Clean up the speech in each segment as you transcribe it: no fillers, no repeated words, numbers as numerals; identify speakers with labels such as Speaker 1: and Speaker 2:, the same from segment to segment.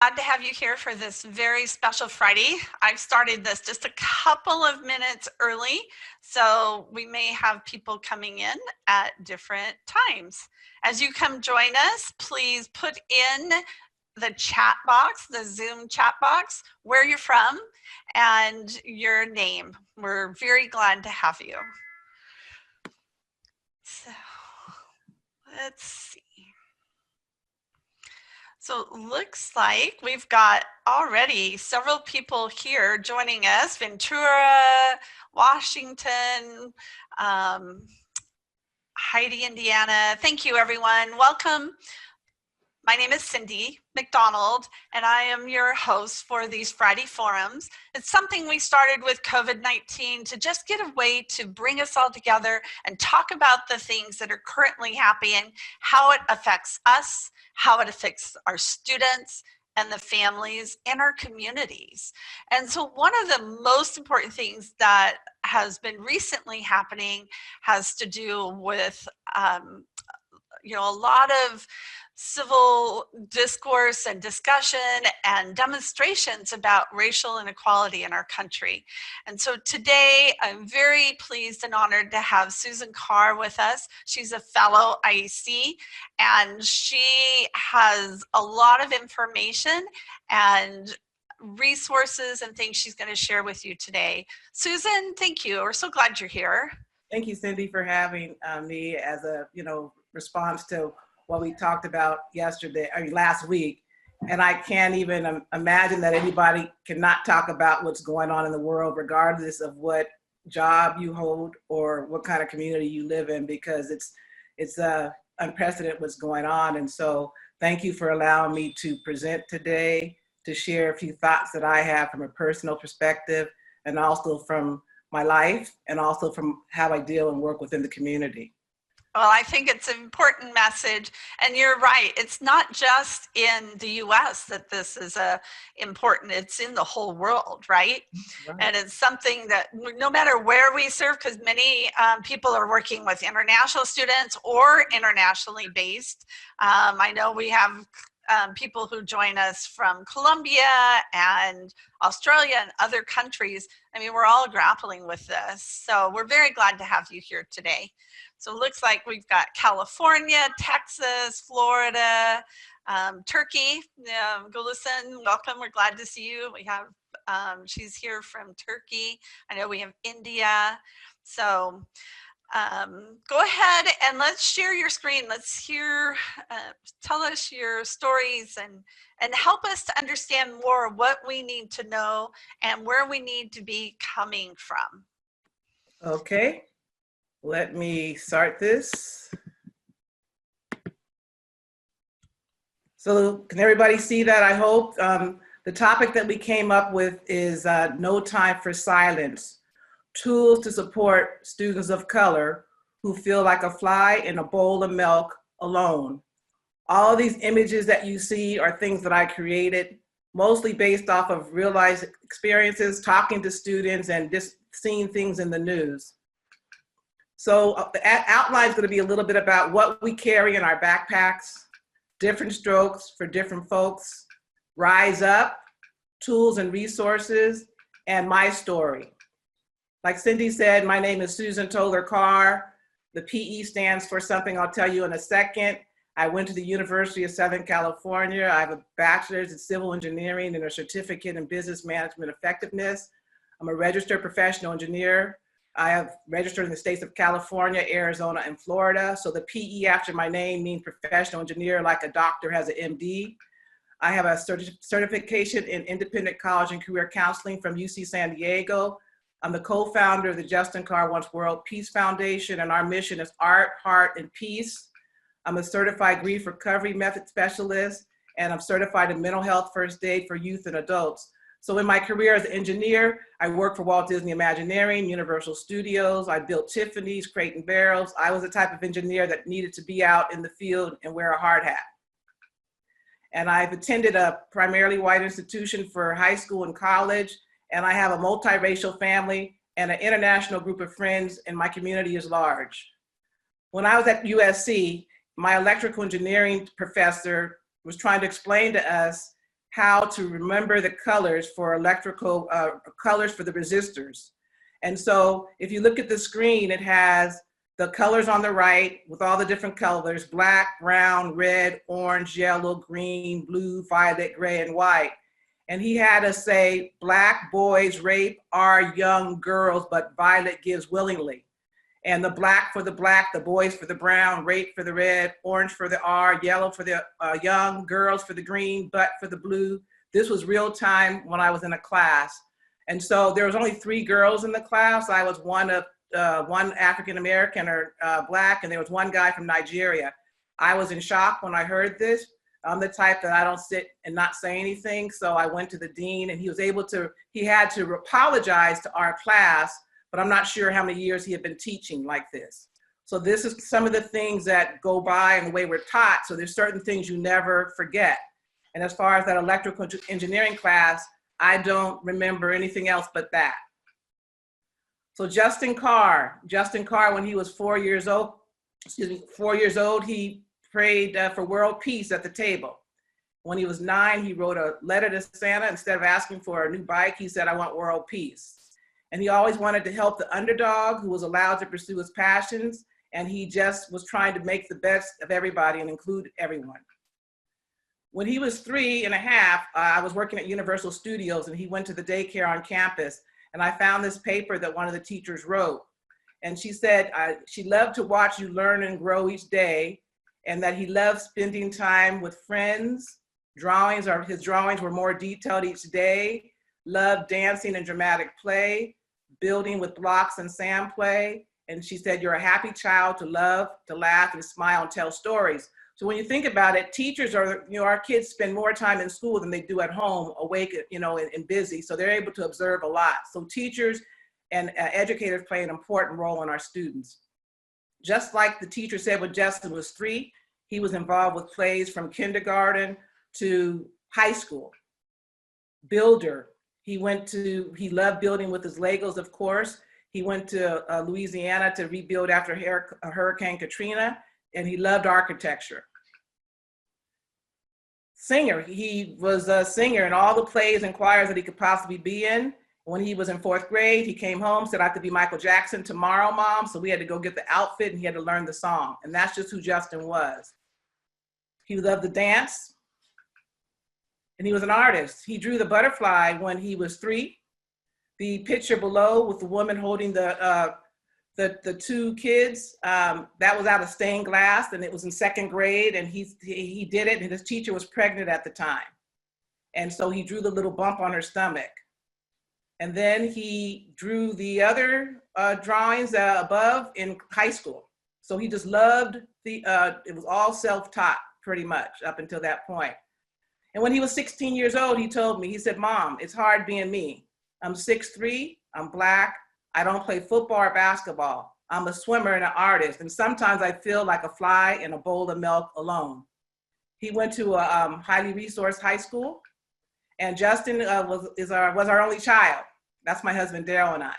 Speaker 1: Glad to have you here for this very special Friday. I've started this just a couple of minutes early, so we may have people coming in at different times. As you come join us, please put in the chat box, the Zoom chat box, where you're from and your name. We're very glad to have you. So let's see. So it looks like we've got already several people here joining us. Ventura, Washington, Heidi, Indiana. Thank you, everyone. Welcome. My name is Cindy McDonald, and I am your host for these Friday forums. It's something we started with COVID-19 to just get a way to bring us all together and talk about the things that are currently happening, how it affects us, how it affects our students and the families and our communities. And so one of the most important things that has been recently happening has to do with a lot of civil discourse and discussion and demonstrations about racial inequality in our country. And so today I'm very pleased and honored to have Susan Carr with us. She's a fellow IEC, and she has a lot of information and resources and things she's going to share with you today. Susan, thank you. We're so glad you're here.
Speaker 2: Thank you, Cindy, for having me as a response to what we talked about last week. And I can't even imagine that anybody cannot talk about what's going on in the world, regardless of what job you hold or what kind of community you live in, because it's unprecedented what's going on. And so thank you for allowing me to present today, to share a few thoughts that I have from a personal perspective, and also from my life, and also from how I deal and work within the community.
Speaker 1: Well, I think it's an important message, and you're right. It's not just in the U.S. that this is important. It's in the whole world, right? And it's something that no matter where we serve, because many people are working with international students or internationally based. I know we have people who join us from Colombia and Australia and other countries. I mean, we're all grappling with this. So we're very glad to have you here today. So it looks like we've got California, Texas, Florida, Turkey. Gulistan, welcome. We're glad to see you. We have, she's here from Turkey. I know we have India. So go ahead and let's share your screen. Let's hear, tell us your stories and help us to understand more what we need to know and where we need to be coming from.
Speaker 2: Okay. Let me start this. So can everybody see that, I hope? The topic that we came up with is No Time for Silence, tools to support students of color who feel like a fly in a bowl of milk alone. All of these images that you see are things that I created, mostly based off of real life experiences, talking to students and just seeing things in the news. So the outline is going to be a little bit about what we carry in our backpacks, different strokes for different folks, rise up, tools and resources, and my story. Like Cindy said, my name is Susan Toler Carr. The PE stands for something I'll tell you in a second. I went to the University of Southern California. I have a bachelor's in civil engineering and a certificate in business management effectiveness. I'm a registered professional engineer. I have registered in the states of California, Arizona, and Florida. So the PE after my name means professional engineer, like a doctor has an MD. I have a certification in independent college and career counseling from UC San Diego. I'm the co-founder of the Justin Carr Wants World Peace Foundation, and our mission is art, heart, and peace. I'm a certified grief recovery method specialist, and I'm certified in mental health first aid for youth and adults. So in my career as an engineer, I worked for Walt Disney Imagineering, Universal Studios. I built Tiffany's, Crate and Barrels. I was the type of engineer that needed to be out in the field and wear a hard hat. And I've attended a primarily white institution for high school and college, and I have a multiracial family and an international group of friends, and my community is large. When I was at USC, my electrical engineering professor was trying to explain to us how to remember the colors for electrical colors for the resistors. And so if you look at the screen, it has the colors on the right with all the different colors: black, brown, red, orange, yellow, green, blue, violet, gray, and white. And he had us say, black boys rape our young girls, but violet gives willingly. And the black for the black, the boys for the brown, rape for the red, orange for the R, yellow for the young, girls for the green, but for the blue. This was real time when I was in a class. And so there was only 3 girls in the class. I was one of one African-American or black, and there was one guy from Nigeria. I was in shock when I heard this. I'm the type that I don't sit and not say anything. So I went to the dean, and he had to apologize to our class, but I'm not sure how many years he had been teaching like this. So this is some of the things that go by and the way we're taught. So there's certain things you never forget. And as far as that electrical engineering class, I don't remember anything else but that. So Justin Carr, when he was 4 years old, he prayed for world peace at the table. When he was 9, he wrote a letter to Santa. Instead of asking for a new bike, he said, "I want world peace." And he always wanted to help the underdog who was allowed to pursue his passions. And he just was trying to make the best of everybody and include everyone. When he was 3.5, I was working at Universal Studios, and he went to the daycare on campus. And I found this paper that one of the teachers wrote. And she said she loved to watch you learn and grow each day, and that he loved spending time with friends. His drawings were more detailed each day. Loved dancing and dramatic play, building with blocks and sand play. And she said, "You're a happy child to love, to laugh, and smile and tell stories." So when you think about it, teachers are, our kids spend more time in school than they do at home, awake, and busy. So they're able to observe a lot. So teachers and educators play an important role in our students. Just like the teacher said when Justin was 3, he was involved with plays from kindergarten to high school. Builder. He loved building with his Legos, of course. He went to Louisiana to rebuild after Hurricane Katrina, and he loved architecture. Singer. He was a singer in all the plays and choirs that he could possibly be in. When he was in 4th grade, he came home, said, "I have to be Michael Jackson tomorrow, Mom." So we had to go get the outfit, and he had to learn the song. And that's just who Justin was. He loved to dance. And he was an artist. He drew the butterfly when he was 3. The picture below with the woman holding the 2 kids, that was out of stained glass, and it was in 2nd grade, and he did it, and his teacher was pregnant at the time. And so he drew the little bump on her stomach. And then he drew the other drawings above in high school. So he just loved it was all self-taught pretty much up until that point. And when he was 16 years old, he told me, he said, "Mom, it's hard being me. I'm 6'3", I'm black, I don't play football or basketball. I'm a swimmer and an artist, and sometimes I feel like a fly in a bowl of milk alone." He went to a highly resourced high school, and Justin was our only child. That's my husband, Daryl, and I.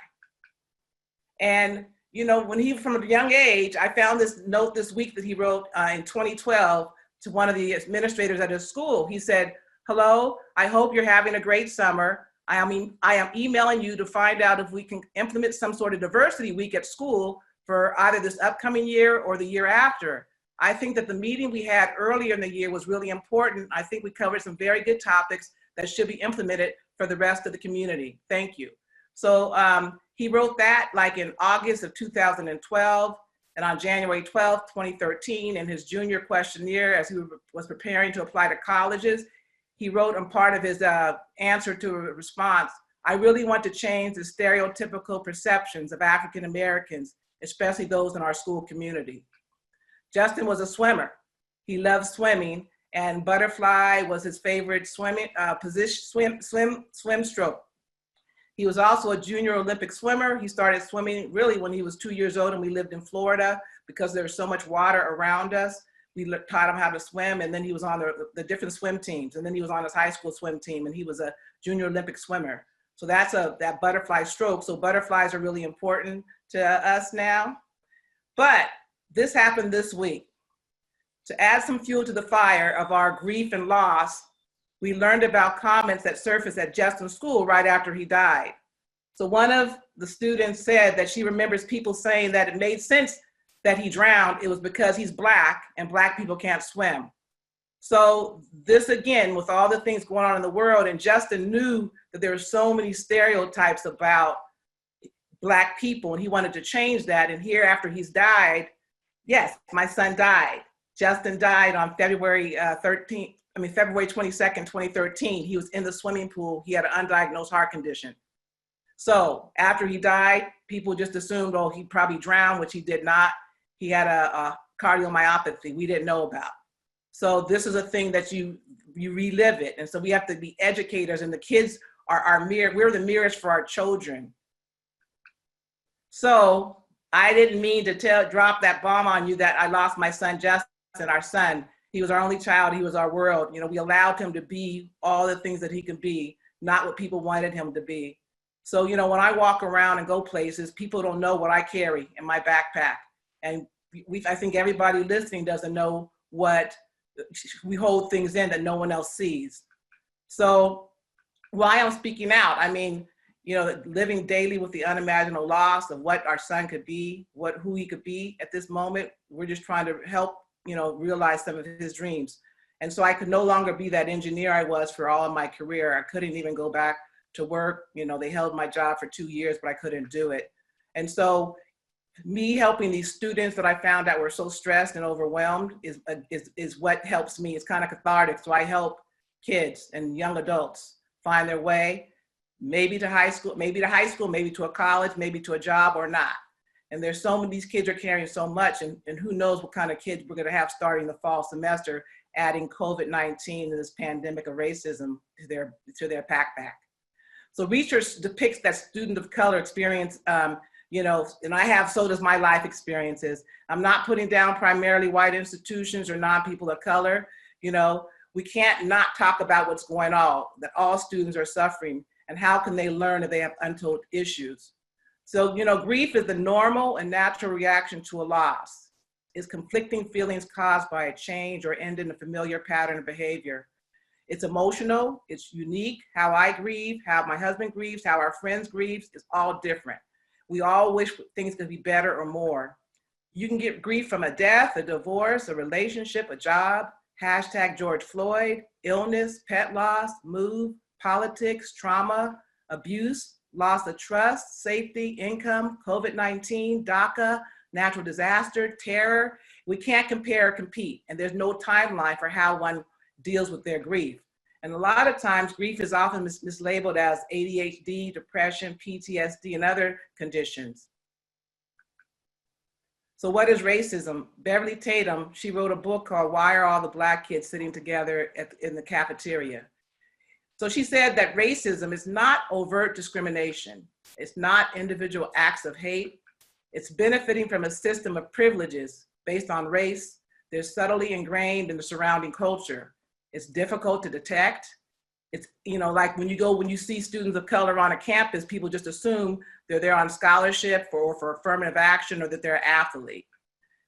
Speaker 2: And when from a young age, I found this note this week that he wrote in 2012 to one of the administrators at his school. He said, "Hello, I hope you're having a great summer. I am emailing you to find out if we can implement some sort of diversity week at school for either this upcoming year or the year after. I think that the meeting we had earlier in the year was really important. I think we covered some very good topics that should be implemented for the rest of the community. Thank you." So he wrote that like in August of 2012. And on January 12th, 2013, in his junior questionnaire, as he was preparing to apply to colleges, he wrote on part of his answer to a response, "I really want to change the stereotypical perceptions of African Americans, especially those in our school community." Justin was a swimmer. He loved swimming, and butterfly was his favorite swimming swim stroke. He was also a junior Olympic swimmer. He started swimming really when he was 2 years old, and we lived in Florida because there was so much water around us. We taught him how to swim, and then he was on the different swim teams, and then he was on his high school swim team, and he was a junior Olympic swimmer. So that's that butterfly stroke. So butterflies are really important to us now. But this happened this week. To add some fuel to the fire of our grief and loss, we learned about comments that surfaced at Justin's school right after he died. So one of the students said that she remembers people saying that it made sense that he drowned. It was because he's Black and Black people can't swim. So this, again, with all the things going on in the world, and Justin knew that there were so many stereotypes about Black people, and he wanted to change that. And here, after he's died, yes, my son died. Justin died on February 22nd, 2013. He was in the swimming pool. He had an undiagnosed heart condition. So after he died, people just assumed, oh, he probably drowned, which he did not. He had a cardiomyopathy we didn't know about. So this is a thing that you relive it. And so we have to be educators, and the kids are our mirror. We're the mirrors for our children. So I didn't mean to drop that bomb on you that I lost my son, Justin, our son. He was our only child. He was our world. You know, we allowed him to be all the things that he could be, not what people wanted him to be. So, you know, when I walk around and go places, people don't know what I carry in my backpack. And I think everybody listening doesn't know what we hold things in that no one else sees. So why I'm speaking out, I mean, you know, living daily with the unimaginable loss of what our son could be, who he could be at this moment. We're just trying to help, you know, realize some of his dreams. And so I could no longer be that engineer I was for all of my career. I couldn't even go back to work. You know, they held my job for 2 years, but I couldn't do it. And so me helping these students that I found out were so stressed and overwhelmed is what helps me. It's kind of cathartic. So I help kids and young adults find their way, maybe to high school, maybe to a college, maybe to a job or not. And there's so many, these kids are carrying so much, and who knows what kind of kids we're gonna have starting the fall semester, adding COVID-19 and this pandemic of racism to their backpack. So research depicts that students of color experience, you know, and so does my life experiences. I'm not putting down primarily white institutions or non-people of color. You know, we can't not talk about what's going on, that all students are suffering, and how can they learn if they have untold issues. So, you know, grief is the normal and natural reaction to a loss. It's conflicting feelings caused by a change or end in a familiar pattern of behavior. It's emotional, it's unique. How I grieve, how my husband grieves, how our friends grieve is all different. We all wish things could be better or more. You can get grief from a death, a divorce, a relationship, a job, hashtag George Floyd, illness, pet loss, move, politics, trauma, abuse, loss of trust, safety, income, COVID-19, DACA, natural disaster, terror. We can't compare or compete, and there's no timeline for how one deals with their grief. And a lot of times grief is often mislabeled as ADHD, depression, PTSD, and other conditions. So what is racism? Beverly Tatum, she wrote a book called Why Are All the Black Kids Sitting Together in the Cafeteria? So she said that racism is not overt discrimination. It's not individual acts of hate. It's benefiting from a system of privileges based on race. They're subtly ingrained in the surrounding culture. It's difficult to detect. It's, you know, like when you see students of color on a campus, people just assume they're there on scholarship or for affirmative action, or that they're an athlete.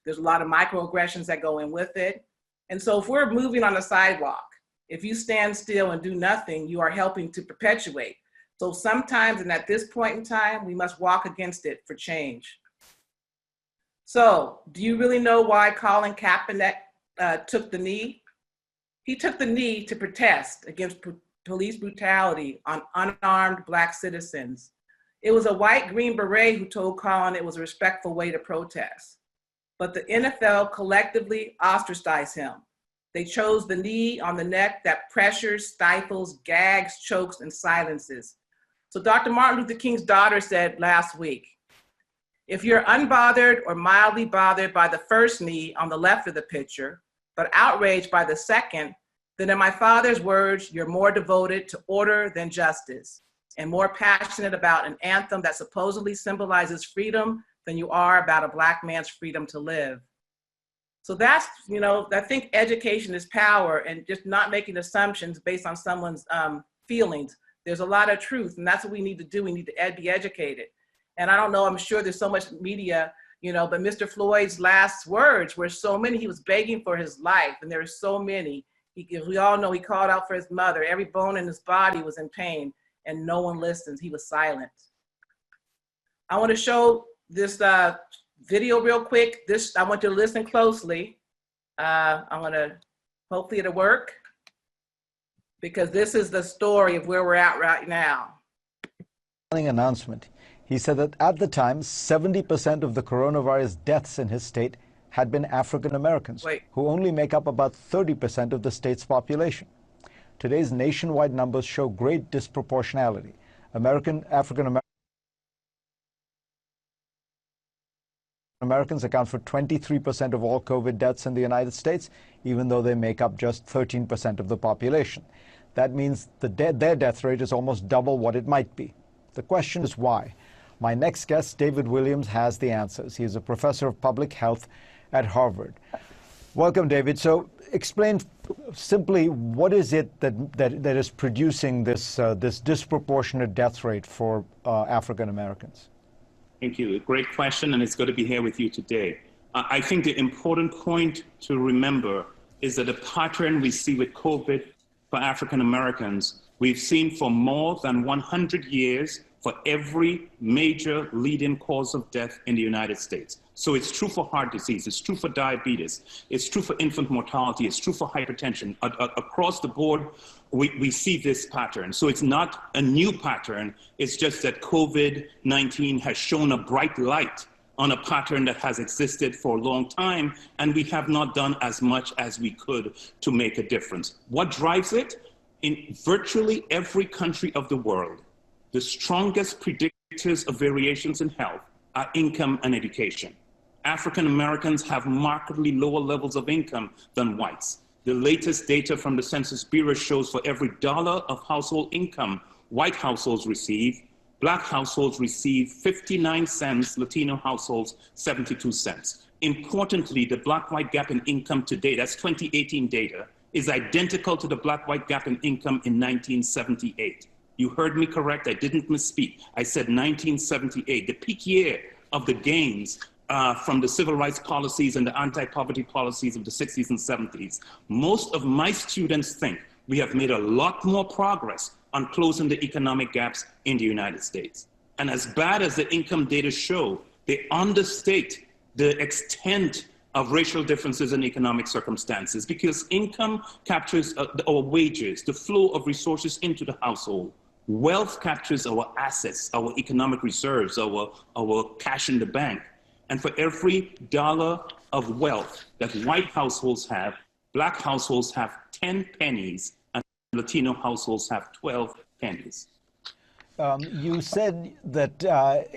Speaker 2: There's a lot of microaggressions that go in with it. And so if we're moving on the sidewalk, if you stand still and do nothing, you are helping to perpetuate. So sometimes, and at this point in time, we must walk against it for change. So do you really know why Colin Kaepernick took the knee? He took the knee to protest against police brutality on unarmed Black citizens. It was a white Green Beret who told Colin it was a respectful way to protest. But the NFL collectively ostracized him. They chose the knee on the neck that pressures, stifles, gags, chokes, and silences. So Dr. Martin Luther King's daughter said last week, if you're unbothered or mildly bothered by the first knee on the left of the picture, but outraged by the second, then in my father's words, you're more devoted to order than justice, and more passionate about an anthem that supposedly symbolizes freedom than you are about a Black man's freedom to live. So that's, you know, I think education is power, and just not making assumptions based on someone's feelings. There's a lot of truth, and that's what we need to do. We need to be educated. And I don't know, I'm sure there's so much media, you know, but Mr. Floyd's last words were so many. He was begging for his life, and there are so many. We all know he called out for his mother. Every bone in his body was in pain, and no one listened. He was silent. I want to show this video real quick. I want you to listen closely. I'm going to, hopefully it'll work, because this is the story of where we're at right now.
Speaker 3: Announcement. He said that at the time, 70% of the coronavirus deaths in his state had been African Americans, who only make up about 30% of the state's population. Today's nationwide numbers show great disproportionality. African Americans account for 23% of all COVID deaths in the United States, even though they make up just 13% of the population. That means their death rate is almost double what it might be. The question is why? My next guest, David Williams, has the answers. He is a professor of public health at Harvard. Welcome, David. So explain simply, what is it that is producing this disproportionate death rate for African Americans?
Speaker 4: Thank you. A great question, and it's good to be here with you today. I think the important point to remember is that the pattern we see with COVID for African Americans, we've seen for more than 100 years for every major leading cause of death in the United States. So it's true for heart disease, it's true for diabetes, it's true for infant mortality, it's true for hypertension. Across the board, we see this pattern. So it's not a new pattern, it's just that COVID-19 has shown a bright light on a pattern that has existed for a long time, and we have not done as much as we could to make a difference. What drives it? In virtually every country of the world, the strongest predictors of variations in health are income and education. African Americans have markedly lower levels of income than whites. The latest data from the Census Bureau shows for every dollar of household income white households receive, Black households receive 59 cents, Latino households 72 cents. Importantly, the Black-white gap in income today, that's 2018 data, is identical to the Black-white gap in income in 1978. You heard me correct, I didn't misspeak. I said 1978, the peak year of the gains from the civil rights policies and the anti-poverty policies of the 60s and 70s. Most of my students think we have made a lot more progress on closing the economic gaps in the United States. And as bad as the income data show, they understate the extent of racial differences in economic circumstances, because income captures our wages, the flow of resources into the household. Wealth captures our assets, our economic reserves, our cash in the bank. And for every dollar of wealth that white households have, Black households have 10 pennies, and Latino households have 12 pennies.
Speaker 3: You said that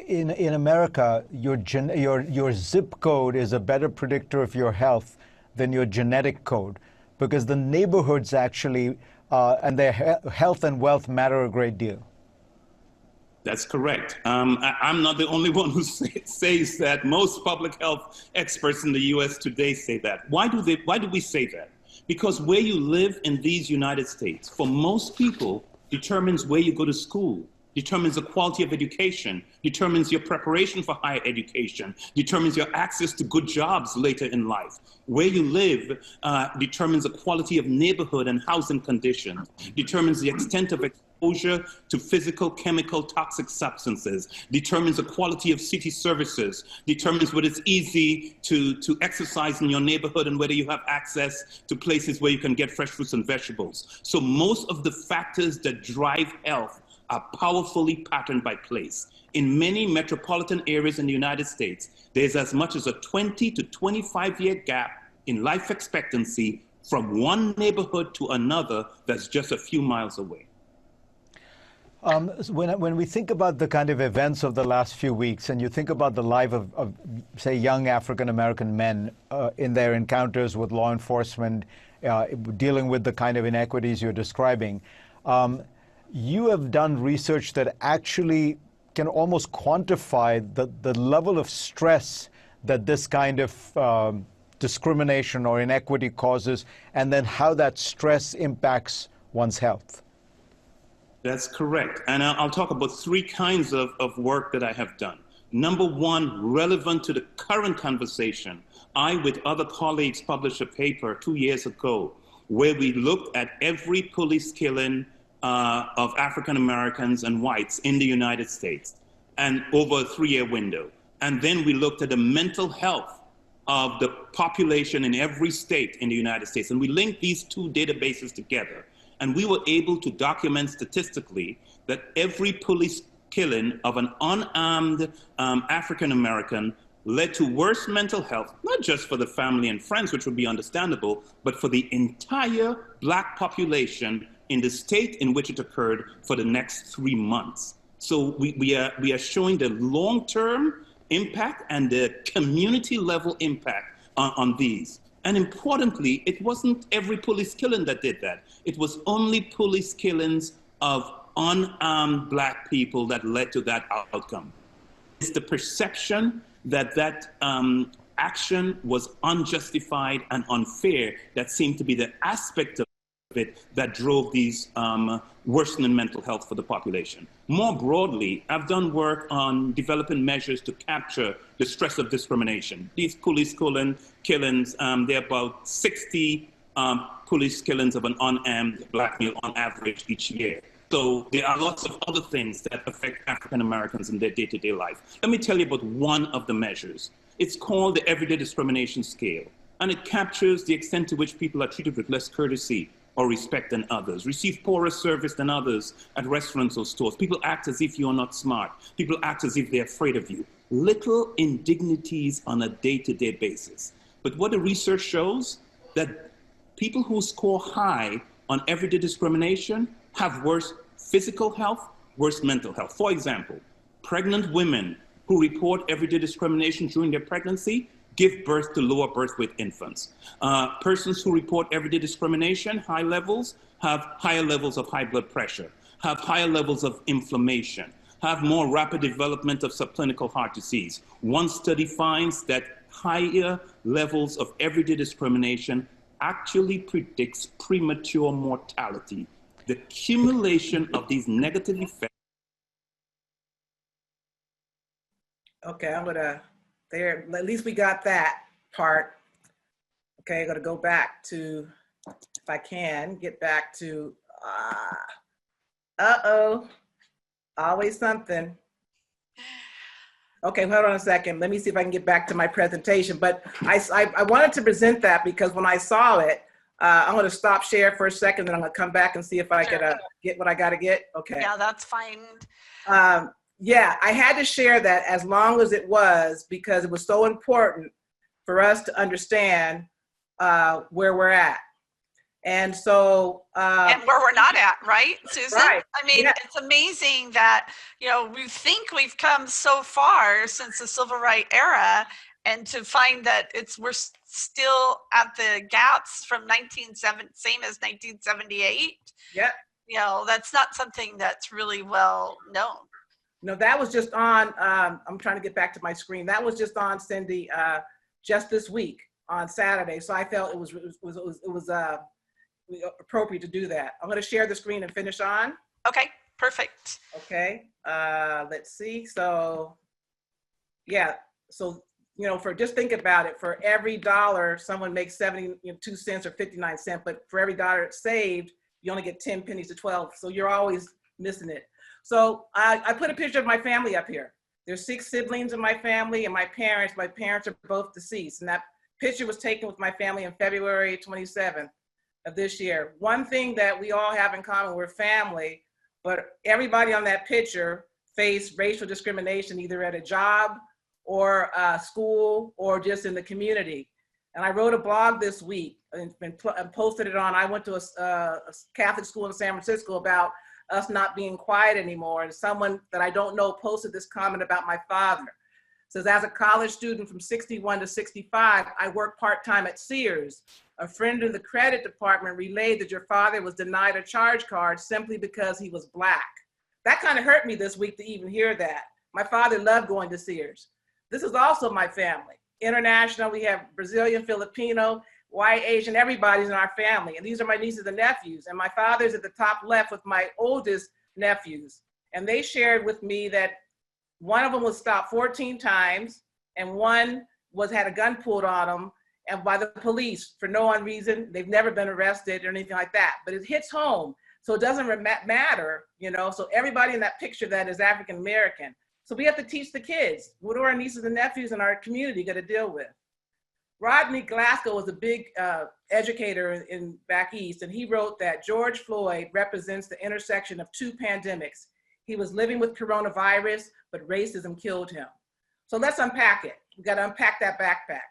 Speaker 3: in America, your zip code is a better predictor of your health than your genetic code, because the neighborhoods actually and their health and wealth matter a great deal.
Speaker 4: That's correct. I'm not the only one who says that. Most public health experts in the U.S. today say that. Why do we say that? Because where you live in these United States, for most people, determines where you go to school, determines the quality of education, determines your preparation for higher education, determines your access to good jobs later in life. Where you live determines the quality of neighborhood and housing conditions, determines the extent of exposure to physical, chemical, toxic substances, determines the quality of city services, determines whether it's easy to exercise in your neighborhood and whether you have access to places where you can get fresh fruits and vegetables. So most of the factors that drive health are powerfully patterned by place. In many metropolitan areas in the United States, there's as much as a 20 to 25-year gap in life expectancy from one neighborhood to another that's just a few miles away.
Speaker 3: When we think about the kind of events of the last few weeks, and you think about the life of say, young African-American men in their encounters with law enforcement, dealing with the kind of inequities you're describing, you have done research that actually can almost quantify the level of stress that this kind of discrimination or inequity causes, and then how that stress impacts one's health.
Speaker 4: That's correct. And I'll talk about three kinds of work that I have done. Number one, relevant to the current conversation, I, with other colleagues, published a paper 2 years ago where we looked at every police killing of African Americans and whites in the United States, and over a 3-year window. And then we looked at the mental health of the population in every state in the United States. And we linked these two databases together. And we were able to document statistically that every police killing of an unarmed African American led to worse mental health, not just for the family and friends, which would be understandable, but for the entire Black population in the state in which it occurred for the next 3 months. So we are showing the long-term impact and the community level impact on these. And importantly, it wasn't every police killing that did that. It was only police killings of unarmed Black people that led to that outcome. It's the perception that action was unjustified and unfair that seemed to be the aspect of it that drove these worsening mental health for the population. More broadly, I've done work on developing measures to capture the stress of discrimination. These police killings, there are about 60 police killings of an unarmed Black male on average each year. So there are lots of other things that affect African Americans in their day-to-day life. Let me tell you about one of the measures. It's called the Everyday Discrimination Scale, and it captures the extent to which people are treated with less courtesy or respect than others, receive poorer service than others at restaurants or stores. People act as if you're not smart. People act as if they're afraid of you. Little indignities on a day-to-day basis. But what the research shows, that people who score high on everyday discrimination have worse physical health, worse mental health. For example, pregnant women who report everyday discrimination during their pregnancy give birth to lower birth weight infants. Persons who report everyday discrimination, high levels, have higher levels of high blood pressure, have higher levels of inflammation, have more rapid development of subclinical heart disease. One study finds that higher levels of everyday discrimination actually predicts premature mortality. The accumulation of these negative effects.
Speaker 2: Okay, I'm gonna, there, at least we got that part. Okay, I'm gonna go back to, if I can, get back to, always something. Okay, hold on a second. Let me see if I can get back to my presentation. But I wanted to present that because when I saw it, I'm gonna stop share for a second, then I'm gonna come back and see if I could get what I gotta get. Okay.
Speaker 1: Yeah, that's fine.
Speaker 2: Yeah, I had to share that as long as it was because it was so important for us to understand where we're at. And so
Speaker 1: and where we're not at, right, Susan?
Speaker 2: Right.
Speaker 1: I mean, It's amazing that, you know, we think we've come so far since the civil rights era, and to find that we're still at the gaps from same as 1978.
Speaker 2: Yeah.
Speaker 1: You know, that's not something that's really well known.
Speaker 2: No, that was just on, I'm trying to get back to my screen. That was just on, Cindy, just this week on Saturday. So I felt it was appropriate to do that. I'm going to share the screen and finish on.
Speaker 1: Okay, perfect.
Speaker 2: Okay, let's see. So, yeah, so, you know, just think about it. For every dollar, someone makes 72 cents or 59 cents, but for every dollar saved, you only get 10 pennies to 12. So you're always missing it. So I put a picture of my family up here. There's 6 siblings in my family and my parents are both deceased. And that picture was taken with my family on February 27th of this year. One thing that we all have in common, we're family, but everybody on that picture faced racial discrimination either at a job or school or just in the community. And I wrote a blog this week and posted it on, I went to a Catholic school in San Francisco about us not being quiet anymore. And someone that I don't know posted this comment about my father. It says, as a college student from 61 to 65, I worked part-time at Sears. A friend in the credit department relayed that your father was denied a charge card simply because he was Black. That kind of hurt me this week to even hear that. My father loved going to Sears. This is also my family. International, we have Brazilian, Filipino, white, Asian, everybody's in our family. And these are my nieces and nephews. And my father's at the top left with my oldest nephews. And they shared with me that one of them was stopped 14 times and one had a gun pulled on him. and by the police for no reason. They've never been arrested or anything like that, but it hits home. So it doesn't matter, you know, so everybody in that picture that is African American. So we have to teach the kids. What are our nieces and nephews in our community going to deal with? Rodney Glasgow was a big educator in back east, and he wrote that George Floyd represents the intersection of two pandemics. He was living with coronavirus, but racism killed him. So let's unpack it. We got to unpack that backpack.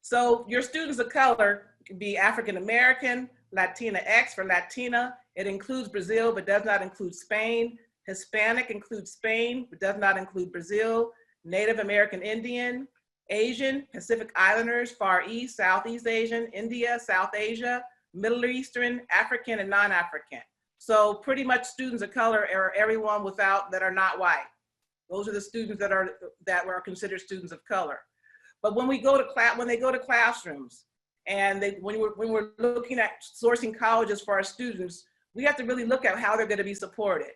Speaker 2: So your students of color can be African American, Latina X for Latina. It includes Brazil, but does not include Spain. Hispanic includes Spain, but does not include Brazil. Native American Indian, Asian, Pacific Islanders, Far East, Southeast Asian, India, South Asia, Middle Eastern, African, and non-African. So pretty much students of color are everyone that are not white. Those are the students that were considered students of color. But when they go to classrooms, and when we're looking at sourcing colleges for our students, we have to really look at how they're going to be supported.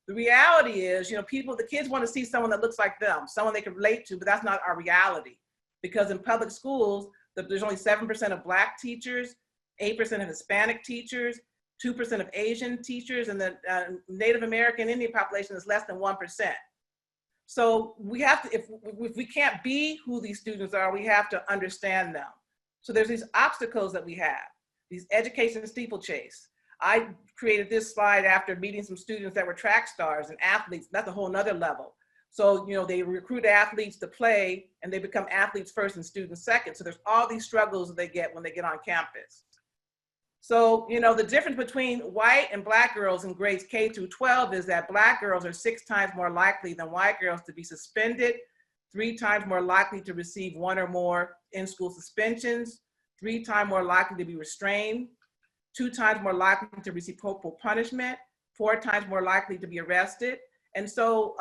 Speaker 2: The reality is, you know, the kids want to see someone that looks like them, someone they can relate to, but that's not our reality. Because in public schools, there's only 7% of Black teachers, 8% of Hispanic teachers, 2% of Asian teachers, and the Native American Indian population is less than 1%. So we have to, if we can't be who these students are, we have to understand them. So there's these obstacles that we have, these education steeplechase. I created this slide after meeting some students that were track stars and athletes. That's a whole nother level. So, you know, they recruit athletes to play and they become athletes first and students second. So there's all these struggles that they get when they get on campus. So, you know, the difference between white and Black girls in grades K through 12 is that Black girls are 6 times more likely than white girls to be suspended, 3 times more likely to receive 1 or more in-school suspensions, 3 times more likely to be restrained, 2 times more likely to receive corporal punishment, 4 times more likely to be arrested. And so,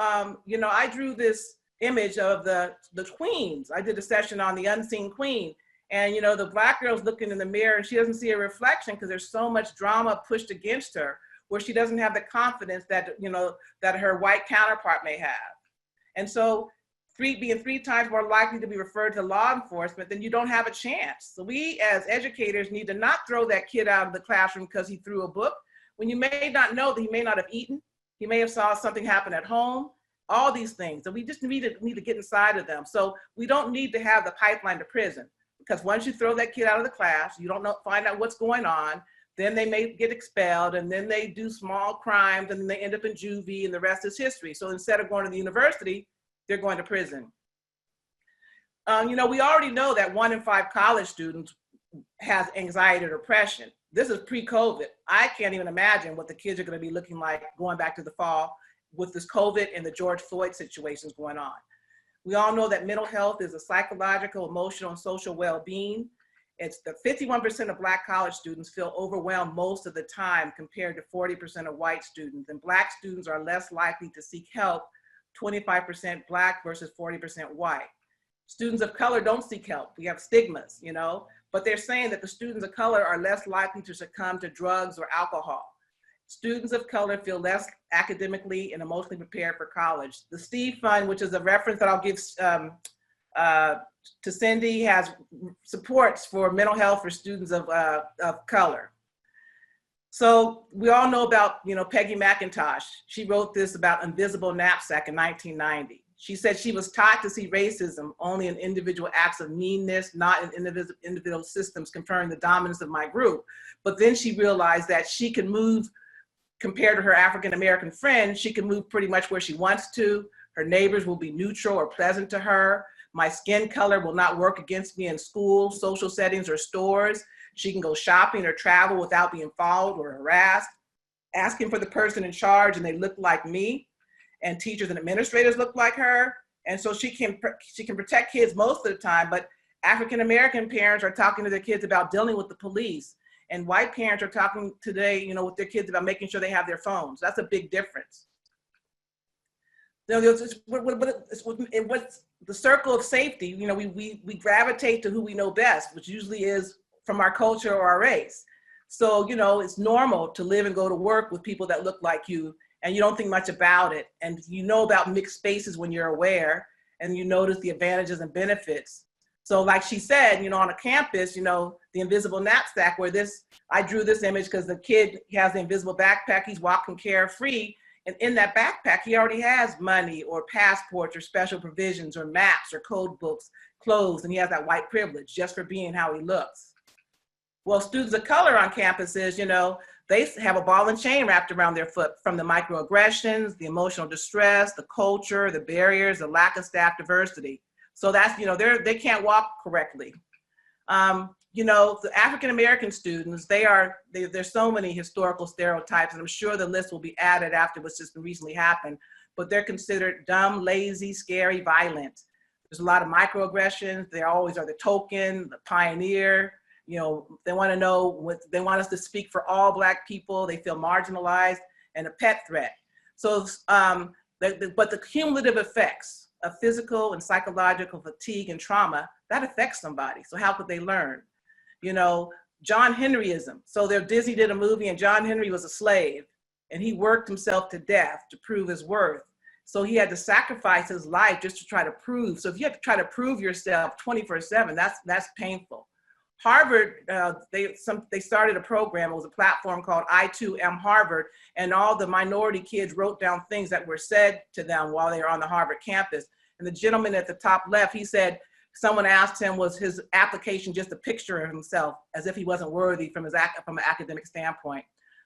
Speaker 2: you know, I drew this image of the queens. I did a session on the unseen queen. And, you know, the Black girl's looking in the mirror and she doesn't see a reflection because there's so much drama pushed against her where she doesn't have the confidence that, you know, that her white counterpart may have. And so being 3 times more likely to be referred to law enforcement, then you don't have a chance. So we as educators need to not throw that kid out of the classroom because he threw a book, when you may not know that he may not have eaten, he may have saw something happen at home, all these things. And we just need to get inside of them. So we don't need to have the pipeline to prison, because once you throw that kid out of the class, you don't find out what's going on, then they may get expelled and then they do small crimes and then they end up in juvie and the rest is history. So instead of going to the university, they're going to prison. You know, we already know that 1 in 5 college students has anxiety or depression. This is pre-COVID. I can't even imagine what the kids are going to be looking like going back to the fall with this COVID and the George Floyd situations going on. We all know that mental health is a psychological, emotional, and social well-being. It's the 51% of Black college students feel overwhelmed most of the time compared to 40% of white students. And Black students are less likely to seek help, 25% Black versus 40% white. Students of color don't seek help. We have stigmas, you know, but they're saying that the students of color are less likely to succumb to drugs or alcohol. Students of color feel less academically and emotionally prepared for college. The Steve Fund, which is a reference that I'll give to Cindy, has supports for mental health for students of color. So we all know about, you know, Peggy McIntosh. She wrote this about Invisible Knapsack in 1990. She said she was taught to see racism only in individual acts of meanness, not in individual systems conferring the dominance of my group. But then she realized that she can move, compared to her African-American friend, she can move pretty much where she wants to. Her neighbors will be neutral or pleasant to her. My skin color will not work against me in school, social settings, or stores. She can go shopping or travel without being followed or harassed. Asking for the person in charge and they look like me, and teachers and administrators look like her. And so she can protect kids most of the time, but African-American parents are talking to their kids about dealing with the police. And white parents are talking today, you know, with their kids about making sure they have their phones. That's a big difference. You know, what's the circle of safety, you know, we gravitate to who we know best, which usually is from our culture or our race. So, you know, it's normal to live and go to work with people that look like you and you don't think much about it. And you know about mixed spaces when you're aware and you notice the advantages and benefits. So like she said, on a campus, the invisible knapsack where I drew this image because the kid has the invisible backpack, he's walking carefree. And in that backpack, he already has money or passports or special provisions or maps or code books, clothes, and he has that white privilege just for being how he looks. Well, students of color on campuses, they have a ball and chain wrapped around their foot from the microaggressions, the emotional distress, the culture, the barriers, the lack of staff diversity. So that's, they can't walk correctly. The African-American students, there's so many historical stereotypes, and I'm sure the list will be added after what's just recently happened, but they're considered dumb, lazy, scary, violent. There's a lot of microaggressions. They always are the token, the pioneer. They want to know they want us to speak for all Black people. They feel marginalized and a pet threat. So, but the cumulative effects of physical and psychological fatigue and trauma, that affects somebody. So how could they learn? John Henryism. So Disney did a movie and John Henry was a slave and he worked himself to death to prove his worth. So he had to sacrifice his life just to try to prove. So if you have to try to prove yourself 24/7, that's painful. Harvard, they started a program. It was a platform called I Too Am Harvard, and all the minority kids wrote down things that were said to them while they were on the Harvard campus. And the gentleman at the top left, he said, someone asked him, was his application just a picture of himself, as if he wasn't worthy from an academic standpoint.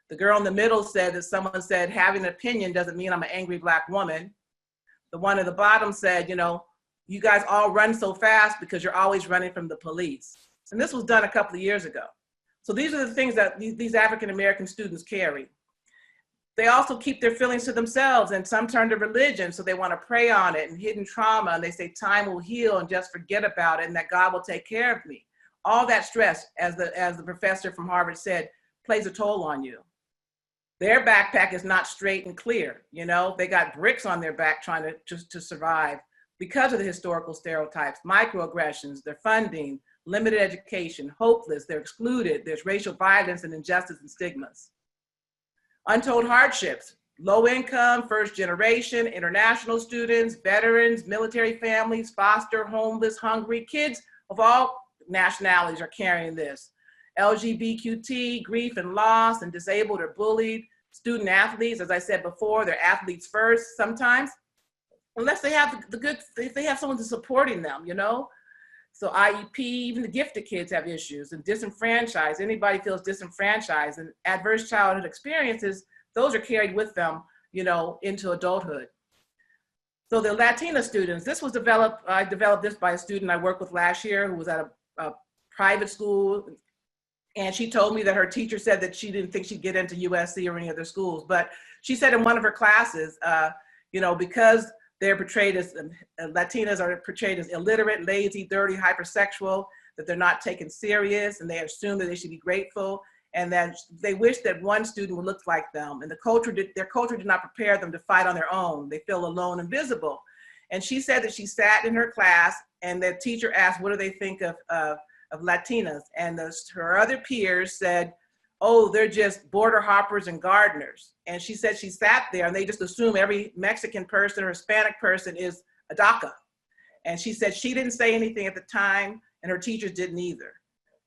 Speaker 2: The girl in the middle said that someone said, having an opinion doesn't mean I'm an angry Black woman. The one at the bottom said, you guys all run so fast because you're always running from the police. And this was done a couple of years ago. So these are the things that these African-American students carry. They also keep their feelings to themselves, and some turn to religion, so they want to prey on it and hidden trauma, and they say time will heal and just forget about it and that God will take care of me. All that stress, as the professor from Harvard said, plays a toll on you. Their backpack is not straight and clear. They got bricks on their back trying to survive because of the historical stereotypes, microaggressions, their funding, limited education, hopeless, they're excluded, there's racial violence and injustice and stigmas. Untold hardships, low income, first generation, international students, veterans, military families, foster, homeless, hungry, kids of all nationalities are carrying this. LGBTQ, grief and loss, and disabled or bullied, student athletes, as I said before, they're athletes first sometimes, unless they have if they have someone supporting them, So IEP, even the gifted kids have issues, and disenfranchised. Anybody feels disenfranchised, and adverse childhood experiences, those are carried with them, into adulthood. So the Latina students, I developed this by a student I worked with last year who was at a private school, and she told me that her teacher said that she didn't think she'd get into USC or any other schools, but she said in one of her classes, because they're portrayed as, Latinas are portrayed as illiterate, lazy, dirty, hypersexual, that they're not taken serious, and they assume that they should be grateful, and that they wish that one student would look like them. And their culture did not prepare them to fight on their own. They feel alone and visible. And she said that she sat in her class, and the teacher asked, what do they think of Latinas? And her other peers said, oh, they're just border hoppers and gardeners. And she said she sat there and they just assume every Mexican person or Hispanic person is a DACA. And she said she didn't say anything at the time and her teachers didn't either.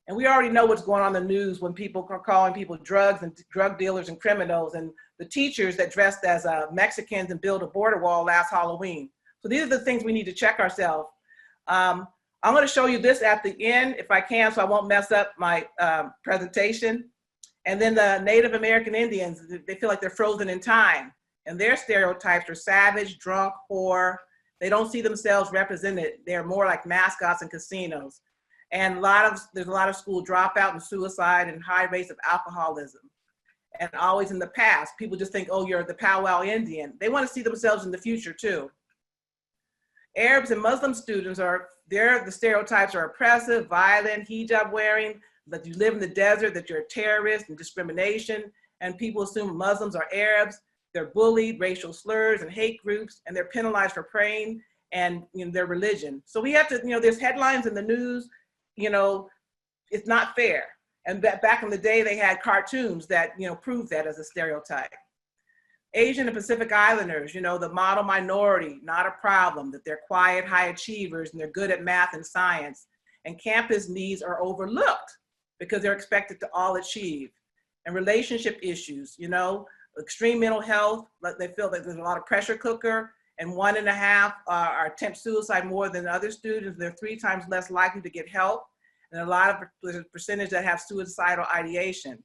Speaker 2: And we already know what's going on in the news when people are calling people drugs and drug dealers and criminals, and the teachers that dressed as Mexicans and built a border wall last Halloween. So these are the things we need to check ourselves. I'm going to show you this at the end if I can, so I won't mess up my presentation. And then the Native American Indians, they feel like they're frozen in time. And their stereotypes are savage, drunk, whore. They don't see themselves represented. They're more like mascots in casinos. And there's a lot of school dropout and suicide and high rates of alcoholism. And always in the past, people just think, oh, you're the powwow Indian. They want to see themselves in the future too. Arabs and Muslim students the stereotypes are oppressive, violent, hijab wearing, that you live in the desert, that you're a terrorist and discrimination, and people assume Muslims are Arabs. They're bullied, racial slurs and hate groups, and they're penalized for praying and their religion. So we have to, there's headlines in the news, it's not fair. And back in the day, they had cartoons that, proved that as a stereotype. Asian and Pacific Islanders, the model minority, not a problem, that they're quiet, high achievers, and they're good at math and science. and campus needs are overlooked because they're expected to all achieve. And relationship issues, you know, extreme mental health, like they feel that there's a lot of pressure cooker, and 1.5 are attempt suicide more than other students. They're 3 times less likely to get help, and a lot of the percentage that have suicidal ideation.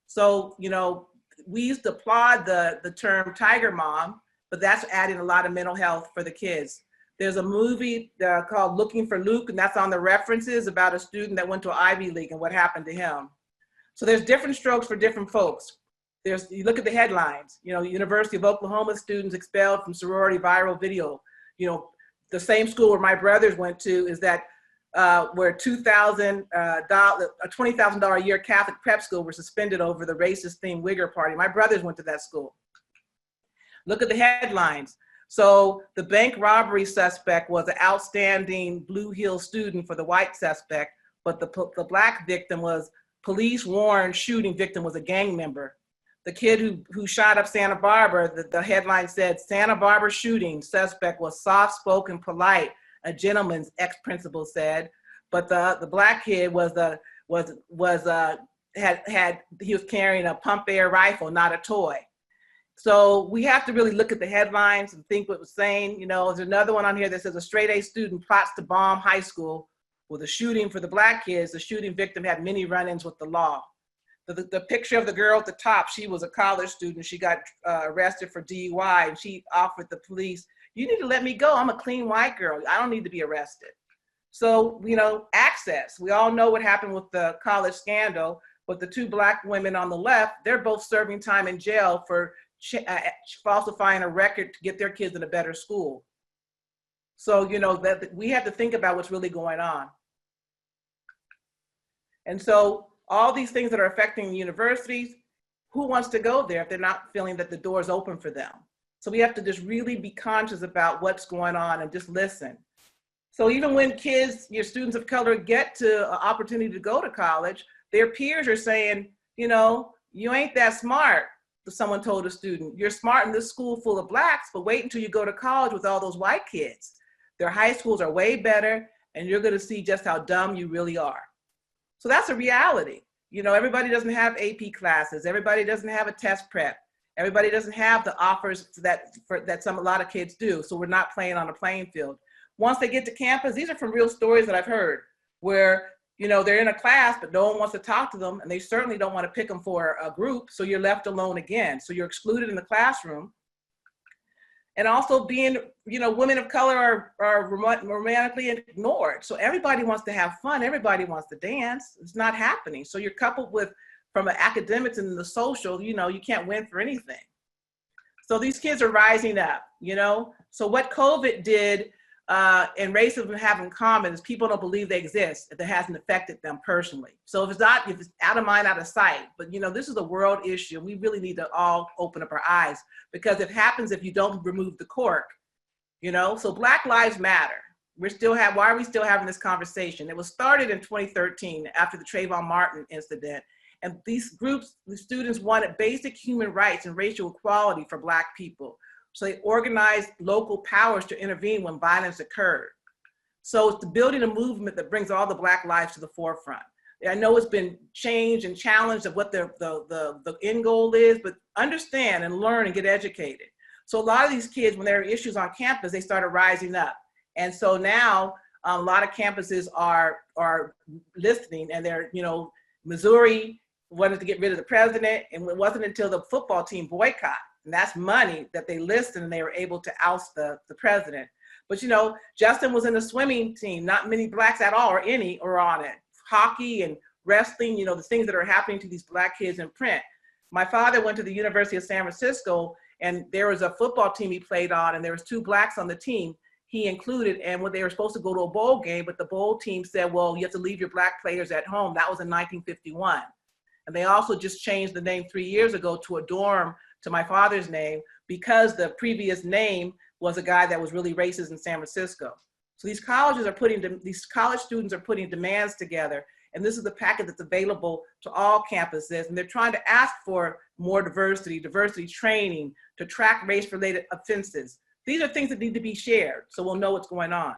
Speaker 2: So, you know, we used to applaud the term Tiger Mom, but that's adding a lot of mental health for the kids. There's a movie called Looking for Luke, and that's on the references about a student that went to Ivy League and what happened to him. So there's different strokes for different folks. You look at the headlines, you know, University of Oklahoma students expelled from sorority viral video. You know, the same school where my brothers went to is that where $2,000, a $20,000 a year Catholic prep school were suspended over the racist themed Wigger party. My brothers went to that school. Look at the headlines. So the bank robbery suspect was an outstanding Blue Hill student for the white suspect, but the black victim was police warned shooting victim was a gang member. The kid who shot up Santa Barbara, the headline said, Santa Barbara shooting suspect was soft-spoken, polite, a gentleman's ex-principal said. But the black kid he was carrying a pump air rifle, not a toy. So we have to really look at the headlines and think what was saying. You know, there's another one on here that says a straight A student plots to bomb high school with a shooting for the black kids. The shooting victim had many run-ins with the law. The picture of the girl at the top, she was a college student. She got arrested for DUI, and she offered the police, you need to let me go. I'm a clean white girl. I don't need to be arrested. So, you know, access. We all know what happened with the college scandal, but the 2 black women on the left, they're both serving time in jail for falsifying a record to get their kids in a better school. So, you know, that we have to think about what's really going on. And so all these things that are affecting universities, who wants to go there if they're not feeling that the door is open for them? So we have to just really be conscious about what's going on and just listen. So even when kids, your students of color, get to an opportunity to go to college, their peers are saying, you know, you ain't that smart. Someone told a student, you're smart in this school full of blacks, but wait until you go to college with all those white kids. Their high schools are way better, and you're going to see just how dumb you really are. So that's a reality. You know, everybody doesn't have AP classes. Everybody doesn't have a test prep. Everybody doesn't have the offers that a lot of kids do. So we're not playing on a playing field. Once they get to campus, these are from real stories that I've heard where, you know, they're in a class, but no one wants to talk to them, and they certainly don't want to pick them for a group. So you're left alone again. So you're excluded in the classroom. And also being, you know, women of color are romantically ignored. So everybody wants to have fun. Everybody wants to dance. It's not happening. So you're coupled with, from the academics and the social, you know, you can't win for anything. So these kids are rising up, you know. So what COVID did and racism have in common is people don't believe they exist, if it hasn't affected them personally. So if it's out of mind, out of sight, but you know, this is a world issue. We really need to all open up our eyes, because it happens if you don't remove the cork, you know. So Black Lives Matter. Why are we still having this conversation? It was started in 2013 after the Trayvon Martin incident. And these groups, the students wanted basic human rights and racial equality for Black people. So they organized local powers to intervene when violence occurred. So it's building a movement that brings all the Black lives to the forefront. I know it's been changed and challenged of what the end goal is, but understand and learn and get educated. So a lot of these kids, when there are issues on campus, they started rising up. And so now a lot of campuses are listening, and they're, you know, Missouri wanted to get rid of the president, and it wasn't until the football team boycott, and that's money, that they listened and they were able to oust the president. But you know, Justin was in the swimming team, not many Blacks at all, or any, are on it. Hockey and wrestling, you know, the things that are happening to these Black kids in print. My father went to the University of San Francisco, and there was a football team he played on, and there was 2 Blacks on the team, he included, and when they were supposed to go to a bowl game, but the bowl team said, well, you have to leave your Black players at home. That was in 1951. And they also just changed the name 3 years ago to a dorm to my father's name, because the previous name was a guy that was really racist in San Francisco. So these colleges are these college students are putting demands together, and this is the packet that's available to all campuses, and they're trying to ask for more diversity training to track race-related offenses. These are things that need to be shared so we'll know what's going on.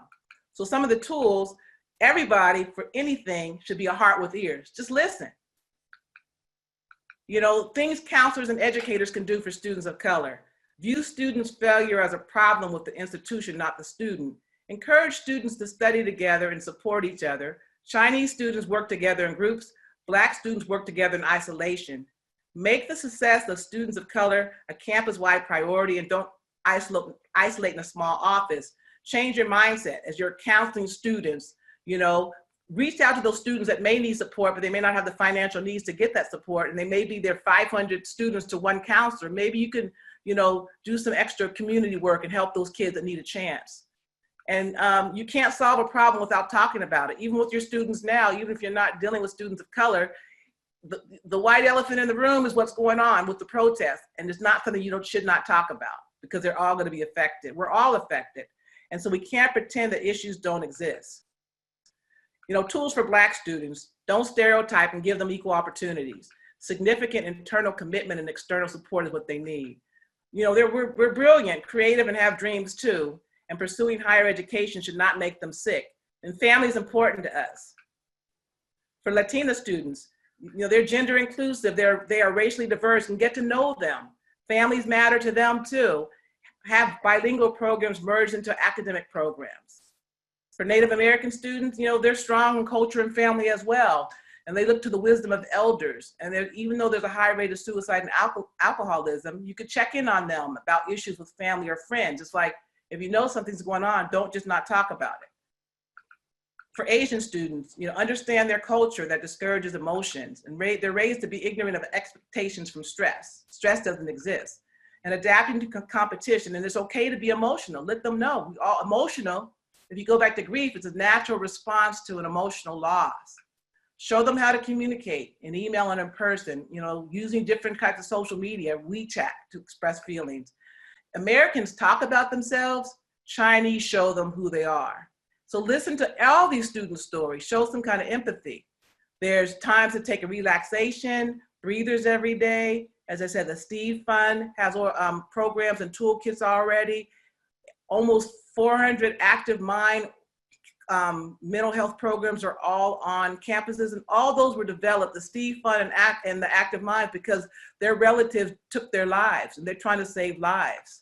Speaker 2: So some of the tools, Everybody, for anything, should be a heart with ears. Just listen. You know, things counselors and educators can do for students of color. View students' failure as a problem with the institution, not the student. Encourage students to study together and support each other. Chinese students work together in groups. Black students work together in isolation. Make the success of students of color a campus-wide priority and don't isolate in a small office. Change your mindset as you're counseling students. You know, reach out to those students that may need support, but they may not have the financial needs to get that support, and they may be there 500 students to one counselor. Maybe you can, you know, do some extra community work and help those kids that need a chance. And you can't solve a problem without talking about it. Even with your students now, even if you're not dealing with students of color, the white elephant in the room is what's going on with the protest, and it's not something you should not talk about, because they're all going to be affected. We're all affected, and so we can't pretend that issues don't exist. You know, tools for Black students: don't stereotype and give them equal opportunities. Significant internal commitment and external support is what they need. You know, we're brilliant, creative, and have dreams too, and pursuing higher education should not make them sick. And family is important to us. For Latina students, you know, they're gender inclusive, they are racially diverse, and get to know them. Families matter to them too. Have bilingual programs merged into academic programs. For Native American students, you know, they're strong in culture and family as well, and they look to the wisdom of elders. And even though there's a high rate of suicide and alcoholism, you could check in on them about issues with family or friends. It's like, if you know something's going on, don't just not talk about it. For Asian students, you know, understand their culture that discourages emotions, and they're raised to be ignorant of expectations from stress. Stress doesn't exist. And adapting to competition, and it's okay to be emotional. Let them know, we're all emotional. If you go back to grief, it's a natural response to an emotional loss. Show them how to communicate in email and in person, you know, using different types of social media, WeChat, to express feelings. Americans talk about themselves, Chinese show them who they are. So listen to all these student stories, show some kind of empathy. There's times to take a relaxation, breathers every day. As I said, the Steve Fund has programs and toolkits already. Almost 400 active mind mental health programs are all on campuses, and all those were developed, the Steve Fund and the Active Minds, because their relatives took their lives, and they're trying to save lives.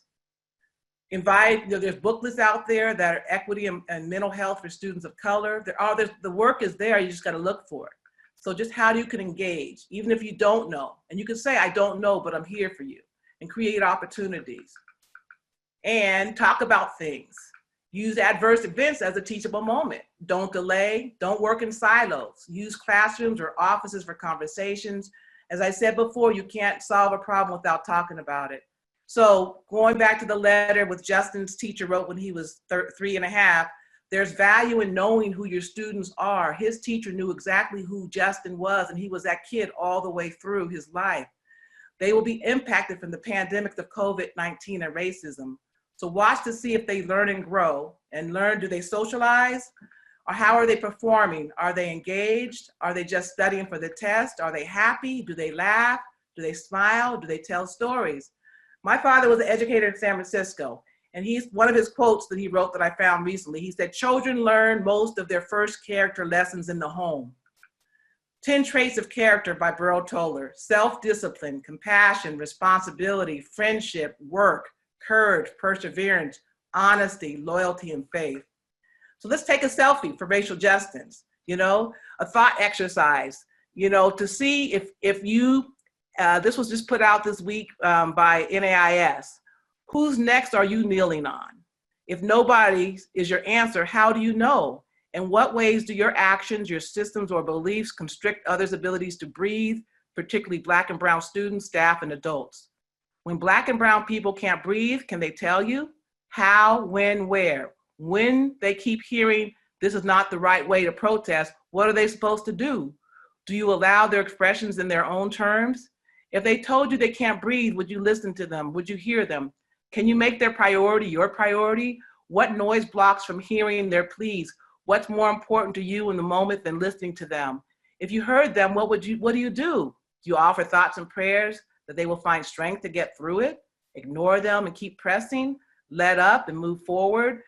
Speaker 2: You know, there's booklets out there that are equity and mental health for students of color. The work is there, you just gotta look for it. So just how you can engage, even if you don't know. And you can say, I don't know, but I'm here for you, and create opportunities. And talk about things. Use adverse events as a teachable moment. Don't delay, don't work in silos. Use classrooms or offices for conversations. As I said before, you can't solve a problem without talking about it. So going back to the letter with Justin's teacher wrote when he was 3.5, there's value in knowing who your students are. His teacher knew exactly who Justin was, and he was that kid all the way through his life. They will be impacted from the pandemics of COVID-19 and racism. So watch to see if they learn and grow, and learn, do they socialize? Or how are they performing? Are they engaged? Are they just studying for the test? Are they happy? Do they laugh? Do they smile? Do they tell stories? My father was an educator in San Francisco, and one of his quotes that he wrote that I found recently, he said, children learn most of their first character lessons in the home. 10 Traits of Character by Toler: self-discipline, compassion, responsibility, friendship, work, courage, perseverance, honesty, loyalty, and faith. So let's take a selfie for racial justice, you know, a thought exercise, you know, to see if you, this was just put out this week by NAIS, who's next are you kneeling on? If nobody is your answer, how do you know? In what ways do your actions, your systems, or beliefs constrict others' abilities to breathe, particularly Black and brown students, staff, and adults? When Black and brown people can't breathe, can they tell you? How, when, where? When they keep hearing this is not the right way to protest, what are they supposed to do? Do you allow their expressions in their own terms? If they told you they can't breathe, would you listen to them? Would you hear them? Can you make their priority your priority? What noise blocks from hearing their pleas? What's more important to you in the moment than listening to them? If you heard them, what do you do? Do you offer thoughts and prayers that they will find strength to get through it? Ignore them and keep pressing? Let up and move forward?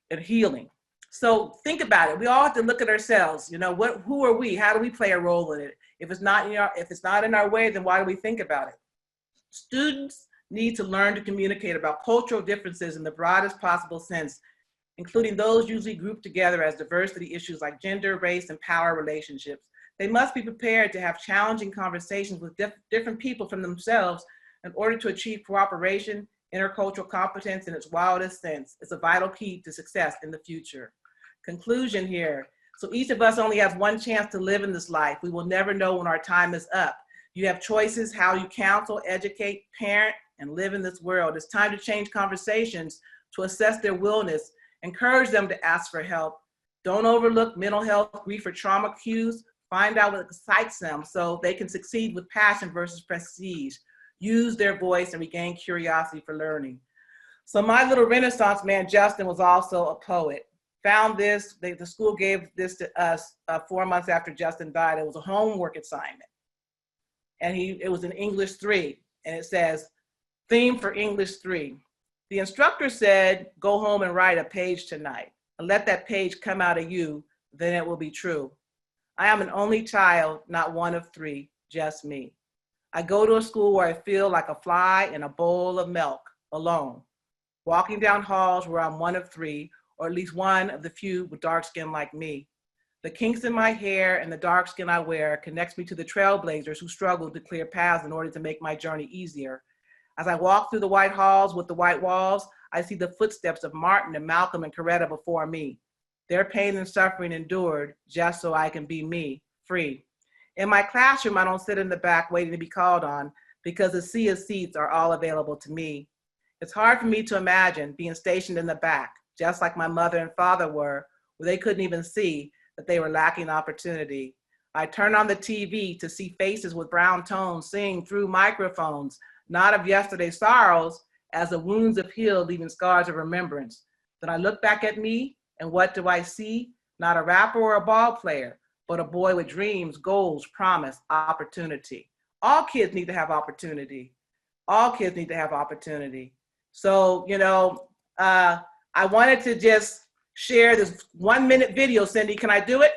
Speaker 2: And healing. So think about it. We all have to look at ourselves. You know, who are we? How do we play a role in it? If it's not in our way, then why do we think about it? Students need to learn to communicate about cultural differences in the broadest possible sense, including those usually grouped together as diversity issues like gender, race, and power relationships. They must be prepared to have challenging conversations with different people from themselves in order to achieve cooperation, intercultural competence in its wildest sense. It's a vital key to success in the future. Conclusion here. So each of us only has one chance to live in this life. We will never know when our time is up. You have choices how you counsel, educate, parent, and live in this world. It's time to change conversations to assess their willness, encourage them to ask for help. Don't overlook mental health, grief, or trauma cues. Find out what excites them so they can succeed with passion versus prestige. Use their voice and regain curiosity for learning. So my little Renaissance man, Justin, was also a poet. Found this, the school gave this to us 4 months after Justin died. It was a homework assignment. And it was in English 3. And it says, theme for English 3. The instructor said, go home and write a page tonight. And let that page come out of you, then it will be true. I am an only child, not one of 3, just me. I go to a school where I feel like a fly in a bowl of milk, alone. Walking down halls where I'm one of 3, or at least one of the few with dark skin like me. The kinks in my hair and the dark skin I wear connects me to the trailblazers who struggled to clear paths in order to make my journey easier. As I walk through the white halls with the white walls, I see the footsteps of Martin and Malcolm and Coretta before me. Their pain and suffering endured just so I can be me, free. In my classroom, I don't sit in the back waiting to be called on because the sea of seats are all available to me. It's hard for me to imagine being stationed in the back, just like my mother and father were, where they couldn't even see that they were lacking opportunity. I turn on the TV to see faces with brown tones sing through microphones, not of yesterday's sorrows, as the wounds have healed, leaving scars of remembrance. Then I look back at me, and what do I see? Not a rapper or a ball player, but a boy with dreams, goals, promise, opportunity. All kids need to have opportunity. All kids need to have opportunity. So, you know, I wanted to just share this 1-minute video. Cindy, can I do it?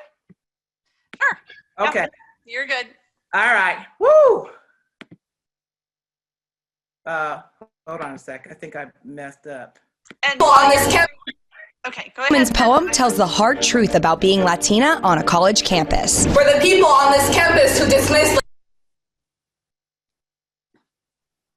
Speaker 1: Sure.
Speaker 2: Okay.
Speaker 1: Yep. You're good.
Speaker 2: All right. Woo! Hold on a sec. I think I messed up.
Speaker 1: And on this okay, go ahead.
Speaker 5: Woman's poem tells the hard truth about being Latina on a college campus.
Speaker 6: For the people on this campus who dismiss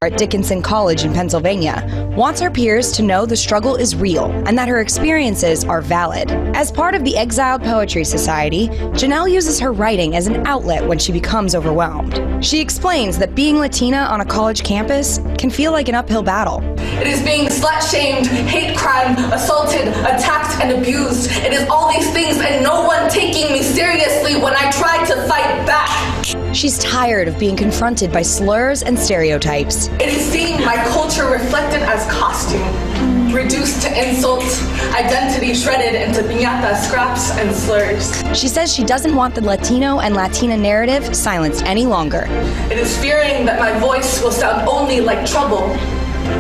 Speaker 5: At Dickinson College in Pennsylvania, wants her peers to know the struggle is real and that her experiences are valid. As part of the Exiled Poetry Society, Janelle uses her writing as an outlet when she becomes overwhelmed. She explains that being Latina on a college campus can feel like an uphill battle.
Speaker 6: It is being slut-shamed, hate crime, assaulted, attacked, and abused. It is all these things and no one taking me seriously when I try to fight back.
Speaker 5: She's tired of being confronted by slurs and stereotypes.
Speaker 6: It is seeing my culture reflected as costume, reduced to insults, identity shredded into piñata scraps and slurs.
Speaker 5: She says she doesn't want the Latino and Latina narrative silenced any longer.
Speaker 6: It is fearing that my voice will sound only like trouble,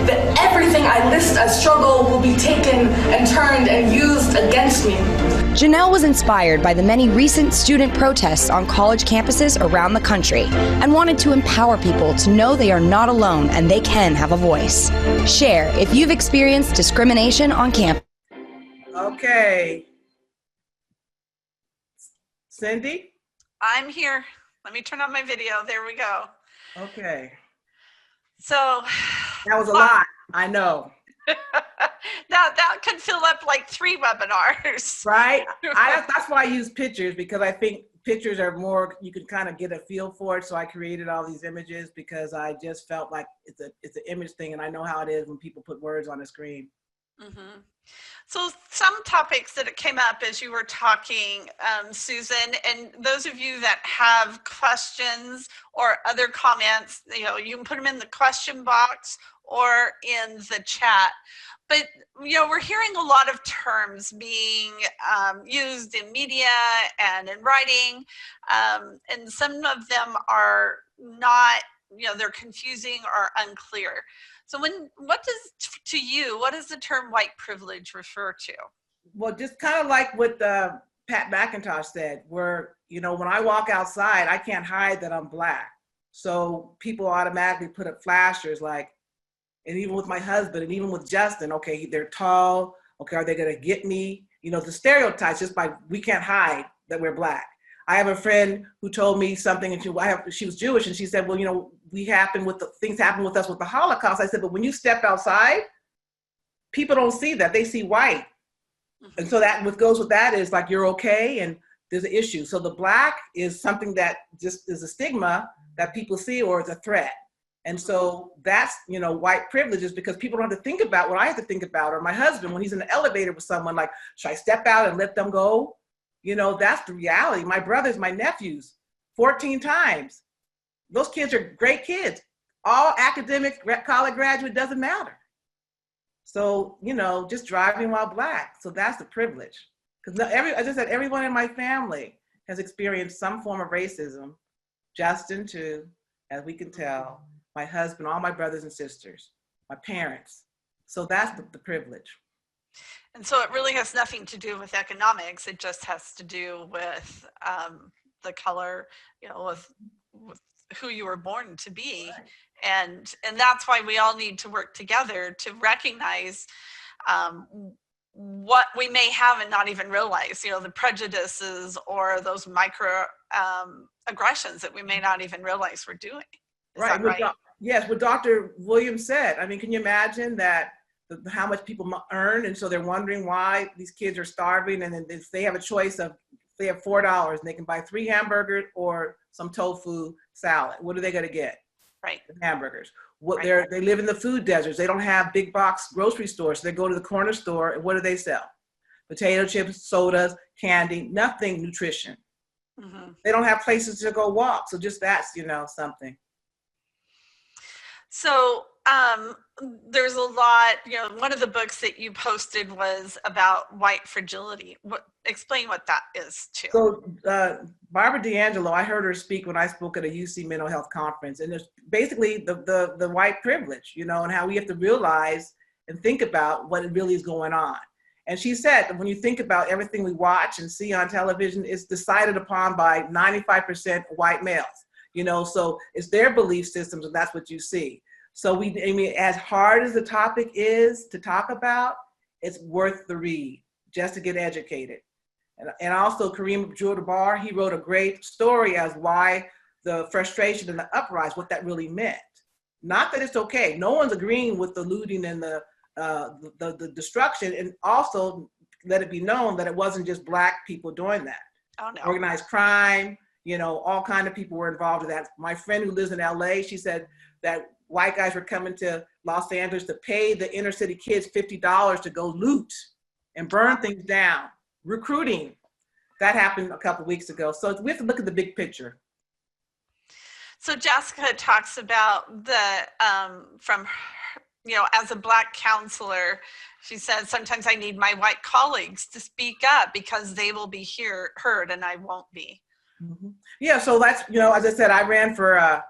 Speaker 6: that everything I list as struggle will be taken and turned and used against me.
Speaker 5: Janelle was inspired by the many recent student protests on college campuses around the country and wanted to empower people to know they are not alone and they can have a voice. Share if you've experienced discrimination on campus.
Speaker 2: Okay. Cindy?
Speaker 1: I'm here. Let me turn on my video. There we go.
Speaker 2: Okay.
Speaker 1: So
Speaker 2: that was a lot. I know.
Speaker 1: that could fill up like 3 webinars.
Speaker 2: Right? That's why I use pictures, because I think pictures are more, you can kind of get a feel for it. So I created all these images because I just felt like it's an image thing, and I know how it is when people put words on the screen.
Speaker 1: Mm-hmm. So some topics that came up as you were talking, Susan, and those of you that have questions or other comments, you know, you can put them in the question box or in the chat. But, you know, we're hearing a lot of terms being used in media and in writing, and some of them are not, you know, they're confusing or unclear. So what does the term white privilege refer to?
Speaker 2: Well, just kind of like what Pat McIntosh said, where, you know, when I walk outside, I can't hide that I'm Black. So people automatically put up flashers like, and even with my husband and even with Justin, okay, they're tall. Okay, are they going to get me? You know, the stereotypes just by, we can't hide that we're Black. I have a friend who told me something, and she was Jewish, and she said, well, you know, things happen with us with the Holocaust. I said, but when you step outside, people don't see that. They see white. Mm-hmm. And so that what goes with that is like, you're okay, and there's an issue. So the Black is something that just is a stigma that people see, or it's a threat. And so that's, you know, white privilege is because people don't have to think about what I have to think about, or my husband when he's in the elevator with someone, like, should I step out and let them go? You know, that's the reality. My brothers, my nephews, 14 times. Those kids are great kids. All academic, college graduate, doesn't matter. So, you know, just driving while Black. So that's the privilege. Because as I said, everyone in my family has experienced some form of racism. Justin too, as we can tell. My husband, all my brothers and sisters, my parents. So that's the privilege.
Speaker 1: And so it really has nothing to do with economics. It just has to do with the color, you know, with who you were born to be. Right. And that's why we all need to work together to recognize what we may have and not even realize, you know, the prejudices or those micro aggressions that we may not even realize we're doing. Is
Speaker 2: right.
Speaker 1: that right?
Speaker 2: Yes, what Dr. Williams said. I mean, can you imagine that how much people earn, and so they're wondering why these kids are starving, and then if they have a choice of, they have $4 and they can buy 3 hamburgers or some tofu salad, what are they going to get?
Speaker 1: Right.
Speaker 2: The hamburgers. They live in the food deserts. They don't have big box grocery stores, so they go to the corner store, and what do they sell? Potato chips, sodas, candy, nothing nutrition. Mm-hmm. They don't have places to go walk, so just that's, you know, something.
Speaker 1: So there's a lot, you know, one of the books that you posted was about white fragility. Explain what that is too.
Speaker 2: So Barbara D'Angelo, I heard her speak when I spoke at a UC mental health conference, and it's basically the white privilege, you know, and how we have to realize and think about what really is going on. And she said that when you think about everything we watch and see on television, it's decided upon by 95% white males. You know, so it's their belief systems, and that's what you see. So I mean, as hard as the topic is to talk about, it's worth the read just to get educated. And also Kareem Abdul-Jabbar, he wrote a great story as why the frustration and the uprise, what that really meant. Not that it's okay. No one's agreeing with the looting and the destruction, and also let it be known that it wasn't just Black people doing that.
Speaker 1: Oh, no.
Speaker 2: Organized crime. You know, all kinds of people were involved in that. My friend who lives in LA, she said that white guys were coming to Los Angeles to pay the inner city kids $50 to go loot and burn things down. Recruiting. That happened a couple of weeks ago. So we have to look at the big picture.
Speaker 1: So Jessica talks about from, you know, as a Black counselor, she said, sometimes I need my white colleagues to speak up because they will be heard and I won't be.
Speaker 2: Mm-hmm. Yeah, so that's, you know, as I said, I ran for,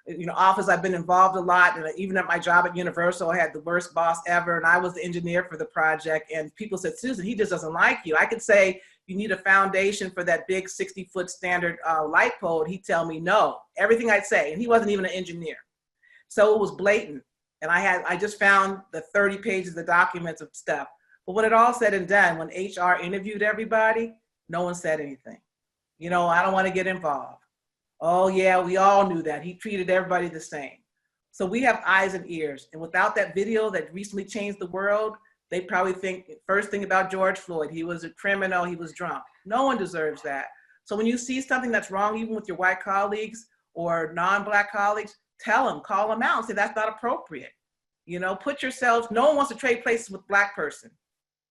Speaker 2: you know, office. I've been involved a lot, and even at my job at Universal, I had the worst boss ever, and I was the engineer for the project, and people said, Susan, he just doesn't like you. I could say, you need a foundation for that big 60-foot standard light pole, and he'd tell me no, everything I'd say, and he wasn't even an engineer. So it was blatant, and I just found the 30 pages of documents of stuff. But when it all said and done, when HR interviewed everybody, no one said anything. You know, I don't want to get involved. Oh yeah, we all knew that. He treated everybody the same. So we have eyes and ears. And without that video that recently changed the world, they probably think first thing about George Floyd, he was a criminal, he was drunk. No one deserves that. So when you see something that's wrong, even with your white colleagues or non-Black colleagues, tell them, call them out and say that's not appropriate. You know, put yourself, no one wants to trade places with Black person.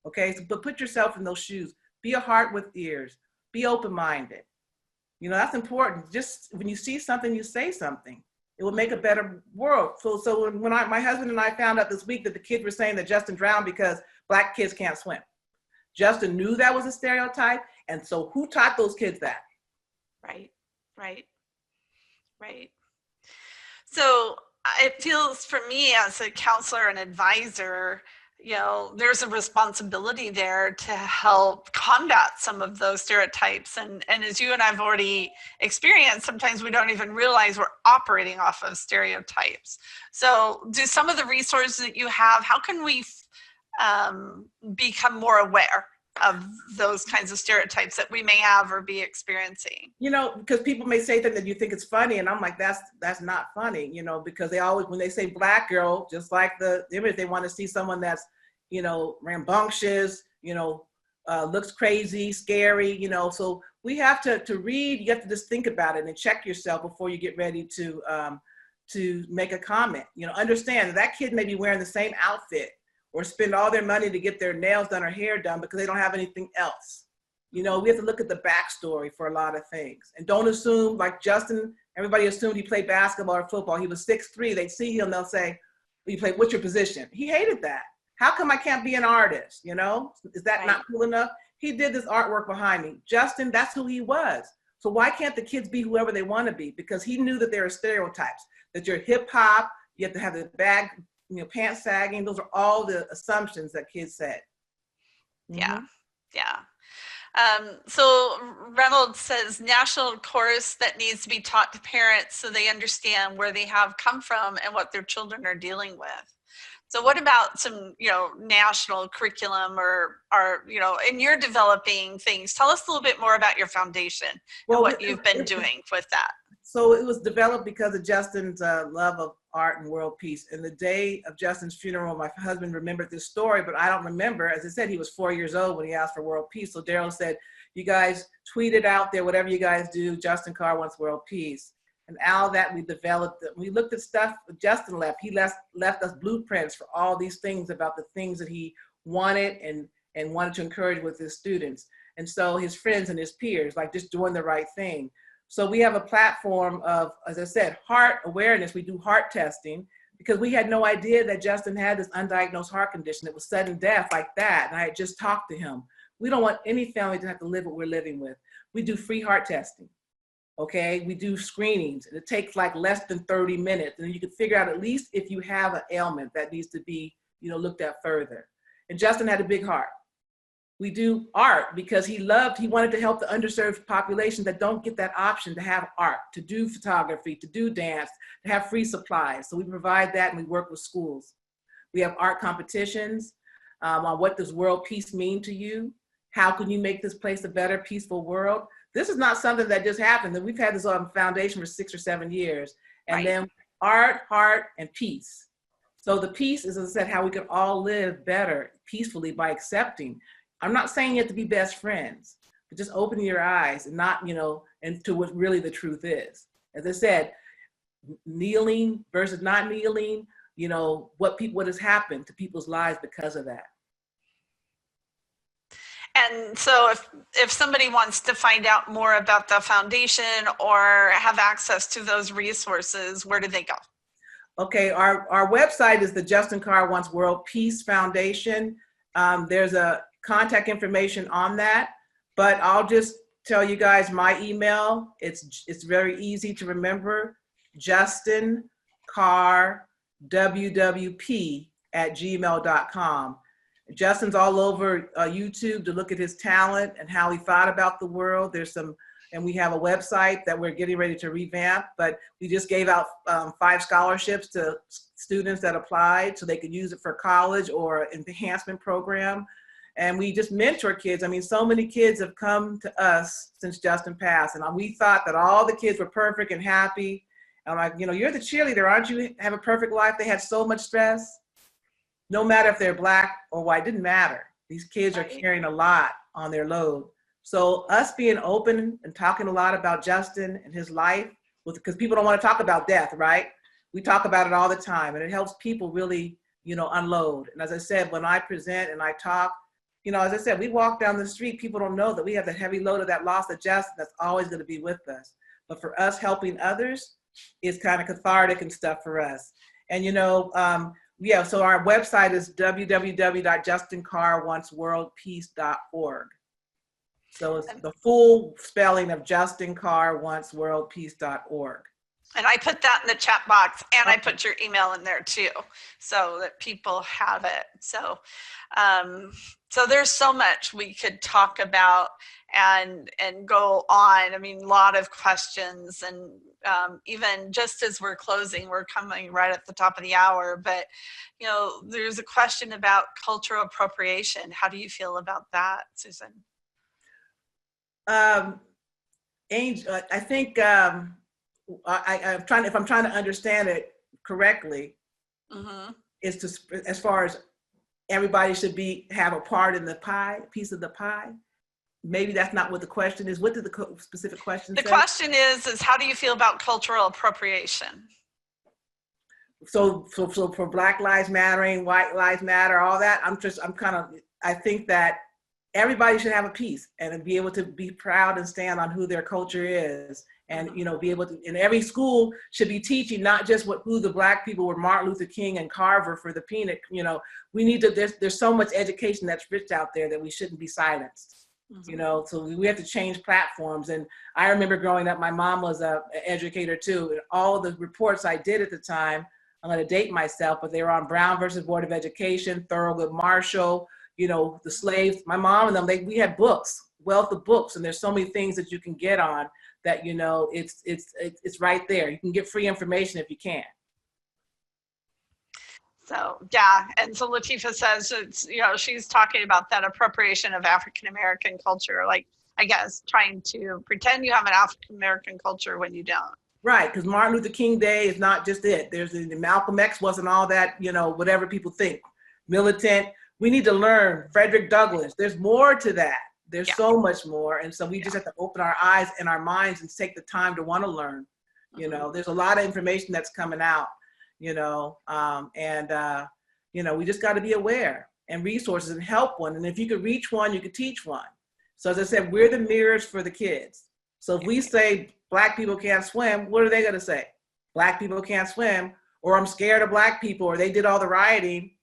Speaker 2: Okay, so, but put yourself in those shoes. Be a heart with ears. Be open-minded. You know, that's important. Just when you see something, you say something. It will make a better world. So when my husband and I found out this week that the kids were saying that Justin drowned because Black kids can't swim. Justin knew that was a stereotype. And so who taught those kids that?
Speaker 1: Right. So it feels for me as a counselor and advisor, you know, there's a responsibility there to help combat some of those stereotypes. And as you and I've already experienced, sometimes we don't even realize we're operating off of stereotypes. So do some of the resources that you have, how can we become more aware of those kinds of stereotypes that we may have or be experiencing?
Speaker 2: You know, because people may say things that you think it's funny, and I'm like, that's not funny, you know, because they always, when they say Black girl, just like the image, they want to see someone that's, you know, rambunctious, you know, looks crazy, scary, you know. So we have to read. You have to just think about it and check yourself before you get ready to make a comment. You know, understand that kid may be wearing the same outfit or spend all their money to get their nails done or hair done because they don't have anything else. You know, we have to look at the backstory for a lot of things. And don't assume, like Justin, everybody assumed he played basketball or football. He was 6'3". They'd see him, they'll say, you play, what's your position? He hated that. How come I can't be an artist? You know, is that not cool enough? He did this artwork behind me. Justin, that's who he was. So why can't the kids be whoever they want to be? Because he knew that there are stereotypes, that you're hip hop, you have to have the bag, you know, pants sagging. Those are all the assumptions that kids said.
Speaker 1: Yeah, yeah. So Reynolds says national course that needs to be taught to parents so they understand where they have come from and what their children are dealing with. So what about some, you know, national curriculum or you know, and you're developing things. Tell us a little bit more about your foundation and what you've been doing with that.
Speaker 2: So it was developed because of Justin's love of art and world peace. And the day of Justin's funeral, my husband remembered this story, but I don't remember. As I said, he was 4 years old when he asked for world peace. So Daryl said, you guys tweet it out there, whatever you guys do, Justin Carr wants world peace. And all that we developed, we looked at stuff Justin left. He left us blueprints for all these things about the things that he wanted and wanted to encourage with his students. And so his friends and his peers, like just doing the right thing. So we have a platform of, as I said, heart awareness. We do heart testing because we had no idea that Justin had this undiagnosed heart condition. It was sudden death like that. And I had just talked to him. We don't want any family to have to live what we're living with. We do free heart testing. Okay, we do screenings, and it takes like less than 30 minutes. And you can figure out at least if you have an ailment that needs to be, you know, looked at further. And Justin had a big heart. We do art because he wanted to help the underserved population that don't get that option to have art, to do photography, to do dance, to have free supplies. So we provide that and we work with schools. We have art competitions on what does world peace mean to you? How can you make this place a better, peaceful world? This is not something that just happened. We've had this foundation for 6 or 7 years. And then art, heart, and peace. So the peace is, as I said, how we can all live better peacefully by accepting. I'm not saying you have to be best friends, but just opening your eyes and not, you know, and to what really the truth is. As I said, kneeling versus not kneeling, you know, what has happened to people's lives because of that.
Speaker 1: And so if somebody wants to find out more about the foundation or have access to those resources, where do they go?
Speaker 2: Okay, our website is the Justin Carr Wants World Peace Foundation. There's a contact information on that, but I'll just tell you guys my email. It's very easy to remember, Justin Carr WWP@gmail.com. Justin's all over YouTube to look at his talent and how he thought about the world. And we have a website that we're getting ready to revamp, but we just gave out 5 scholarships to students that applied so they could use it for college or an enhancement program. And we just mentor kids. I mean, so many kids have come to us since Justin passed. And we thought that all the kids were perfect and happy. And I'm like, you know, you're the cheerleader, aren't you? Have a perfect life. They had so much stress. No matter if they're Black or white, didn't matter. These kids are carrying a lot on their load. So us being open and talking a lot about Justin and his life, because people don't want to talk about death, right? We talk about it all the time, and it helps people really, you know, unload. And as I said, when I present and I talk, you know, as I said, we walk down the street, people don't know that we have the heavy load of that loss of Justin that's always going to be with us. But for us, helping others is kind of cathartic and stuff for us. And, you know, yeah, so our website is www.justincarrwantsworldpeace.org. So it's the full spelling of justincarrwantsworldpeace.org.
Speaker 1: And I put that in the chat box, and I put your email in there too, so that people have it. So, so there's so much we could talk about and go on. I mean, a lot of questions, and even just as we're closing, we're coming right at the top of the hour. But you know, there's a question about cultural appropriation. How do you feel about that, Susan?
Speaker 2: Angel, I think I'm trying. If I'm trying to understand it correctly, is to as far as everybody should have a part in the pie, piece of the pie. Maybe that's not what the question is. What did the specific question say?
Speaker 1: The question is how do you feel about cultural appropriation?
Speaker 2: So for Black Lives Mattering, White Lives Matter, all that, I think that everybody should have a piece and be able to be proud and stand on who their culture is. And, you know, be able to, and every school should be teaching not just who the Black people were, Martin Luther King and Carver for the peanut, you know, we need to, there's so much education that's rich out there that we shouldn't be silenced, you know, so we have to change platforms. And I remember growing up, my mom was an educator too, and all of the reports I did at the time, I'm gonna date myself, but they were on Brown versus Board of Education, Thurgood Marshall, you know, the slaves, my mom and them, we had books, wealth of books, and there's so many things that you can get on that, you know, it's right there. You can get free information if you can.
Speaker 1: So, yeah, and so Latifah says, it's, you know, she's talking about that appropriation of African-American culture, like, I guess, trying to pretend you have an African-American culture when you don't.
Speaker 2: Right, because Martin Luther King Day is not just it. There's the Malcolm X wasn't all that, you know, whatever people think. Militant, we need to learn. Frederick Douglass, there's more to that. There's so much more. And so we just have to open our eyes and our minds and take the time to want to learn. You know, there's a lot of information that's coming out, you know, you know, we just got to be aware and resources and help one. And if you could reach one, you could teach one. So as I said, we're the mirrors for the kids. So if we say Black people can't swim, what are they going to say? Black people can't swim, or I'm scared of Black people, or they did all the rioting.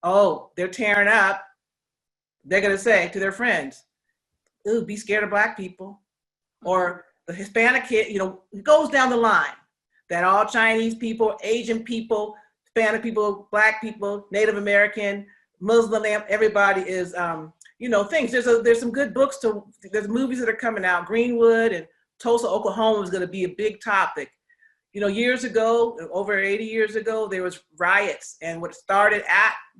Speaker 2: Oh, they're tearing up. They're going to say to their friends, ooh, be scared of Black people. Or the Hispanic kid, you know, it goes down the line that all Chinese people, Asian people, Hispanic people, Black people, Native American, Muslim, everybody is, you know, things. There's some good books there's movies that are coming out. Greenwood and Tulsa, Oklahoma is going to be a big topic. You know, years ago, over 80 years ago, there was riots, and what started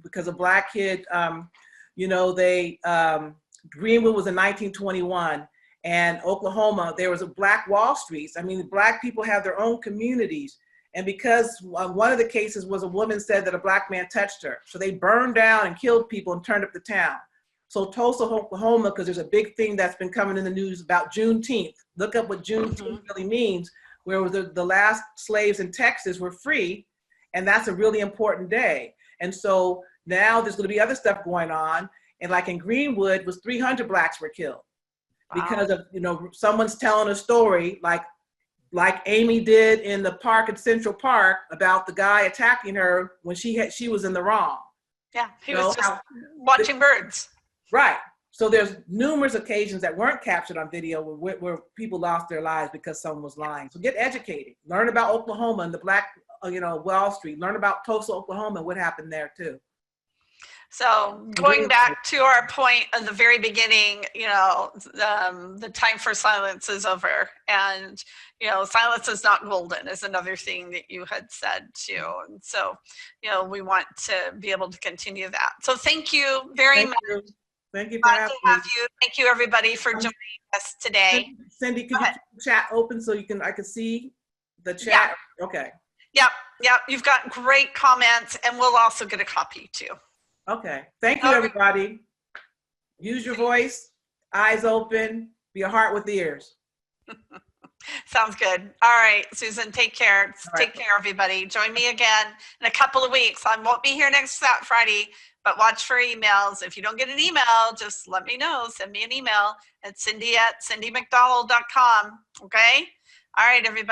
Speaker 2: because a Black kid, you know, Greenwood was in 1921, and Oklahoma, there was a Black Wall Streets. I mean, Black people have their own communities. And because one of the cases was a woman said that a Black man touched her. So they burned down and killed people and turned up the town. So Tulsa, Oklahoma, because there's a big thing that's been coming in the news about Juneteenth. Look up what Juneteenth really means, where the last slaves in Texas were free. And that's a really important day. And so now there's going to be other stuff going on. And like in Greenwood, was 300 Blacks were killed because of, you know, someone's telling a story like Amy did in the park at Central Park about the guy attacking her when she was in the wrong.
Speaker 1: Yeah, he was just watching birds.
Speaker 2: Right. So there's numerous occasions that weren't captured on video where people lost their lives because someone was lying. So get educated. Learn about Oklahoma and the Black, you know, Wall Street. Learn about Tulsa, Oklahoma, and what happened there too.
Speaker 1: So going back to our point at the very beginning, you know, the time for silence is over, and, you know, silence is not golden is another thing that you had said too. And so, you know, we want to be able to continue that. So thank you very much.
Speaker 2: Thank you for having me.
Speaker 1: Thank you everybody for joining us today.
Speaker 2: Cindy, can you keep the chat open so I can see the chat? Yeah. Okay.
Speaker 1: Yep. You've got great comments, and we'll also get a copy too.
Speaker 2: Okay. Thank you, everybody. Use your voice, eyes open, be a heart with ears.
Speaker 1: Sounds good. All right, Susan, take care. Take care, everybody. Join me again in a couple of weeks. I won't be here next Friday, but watch for emails. If you don't get an email, just let me know. Send me an email at cindy@cindymcdonald.com. Okay? All right, everybody.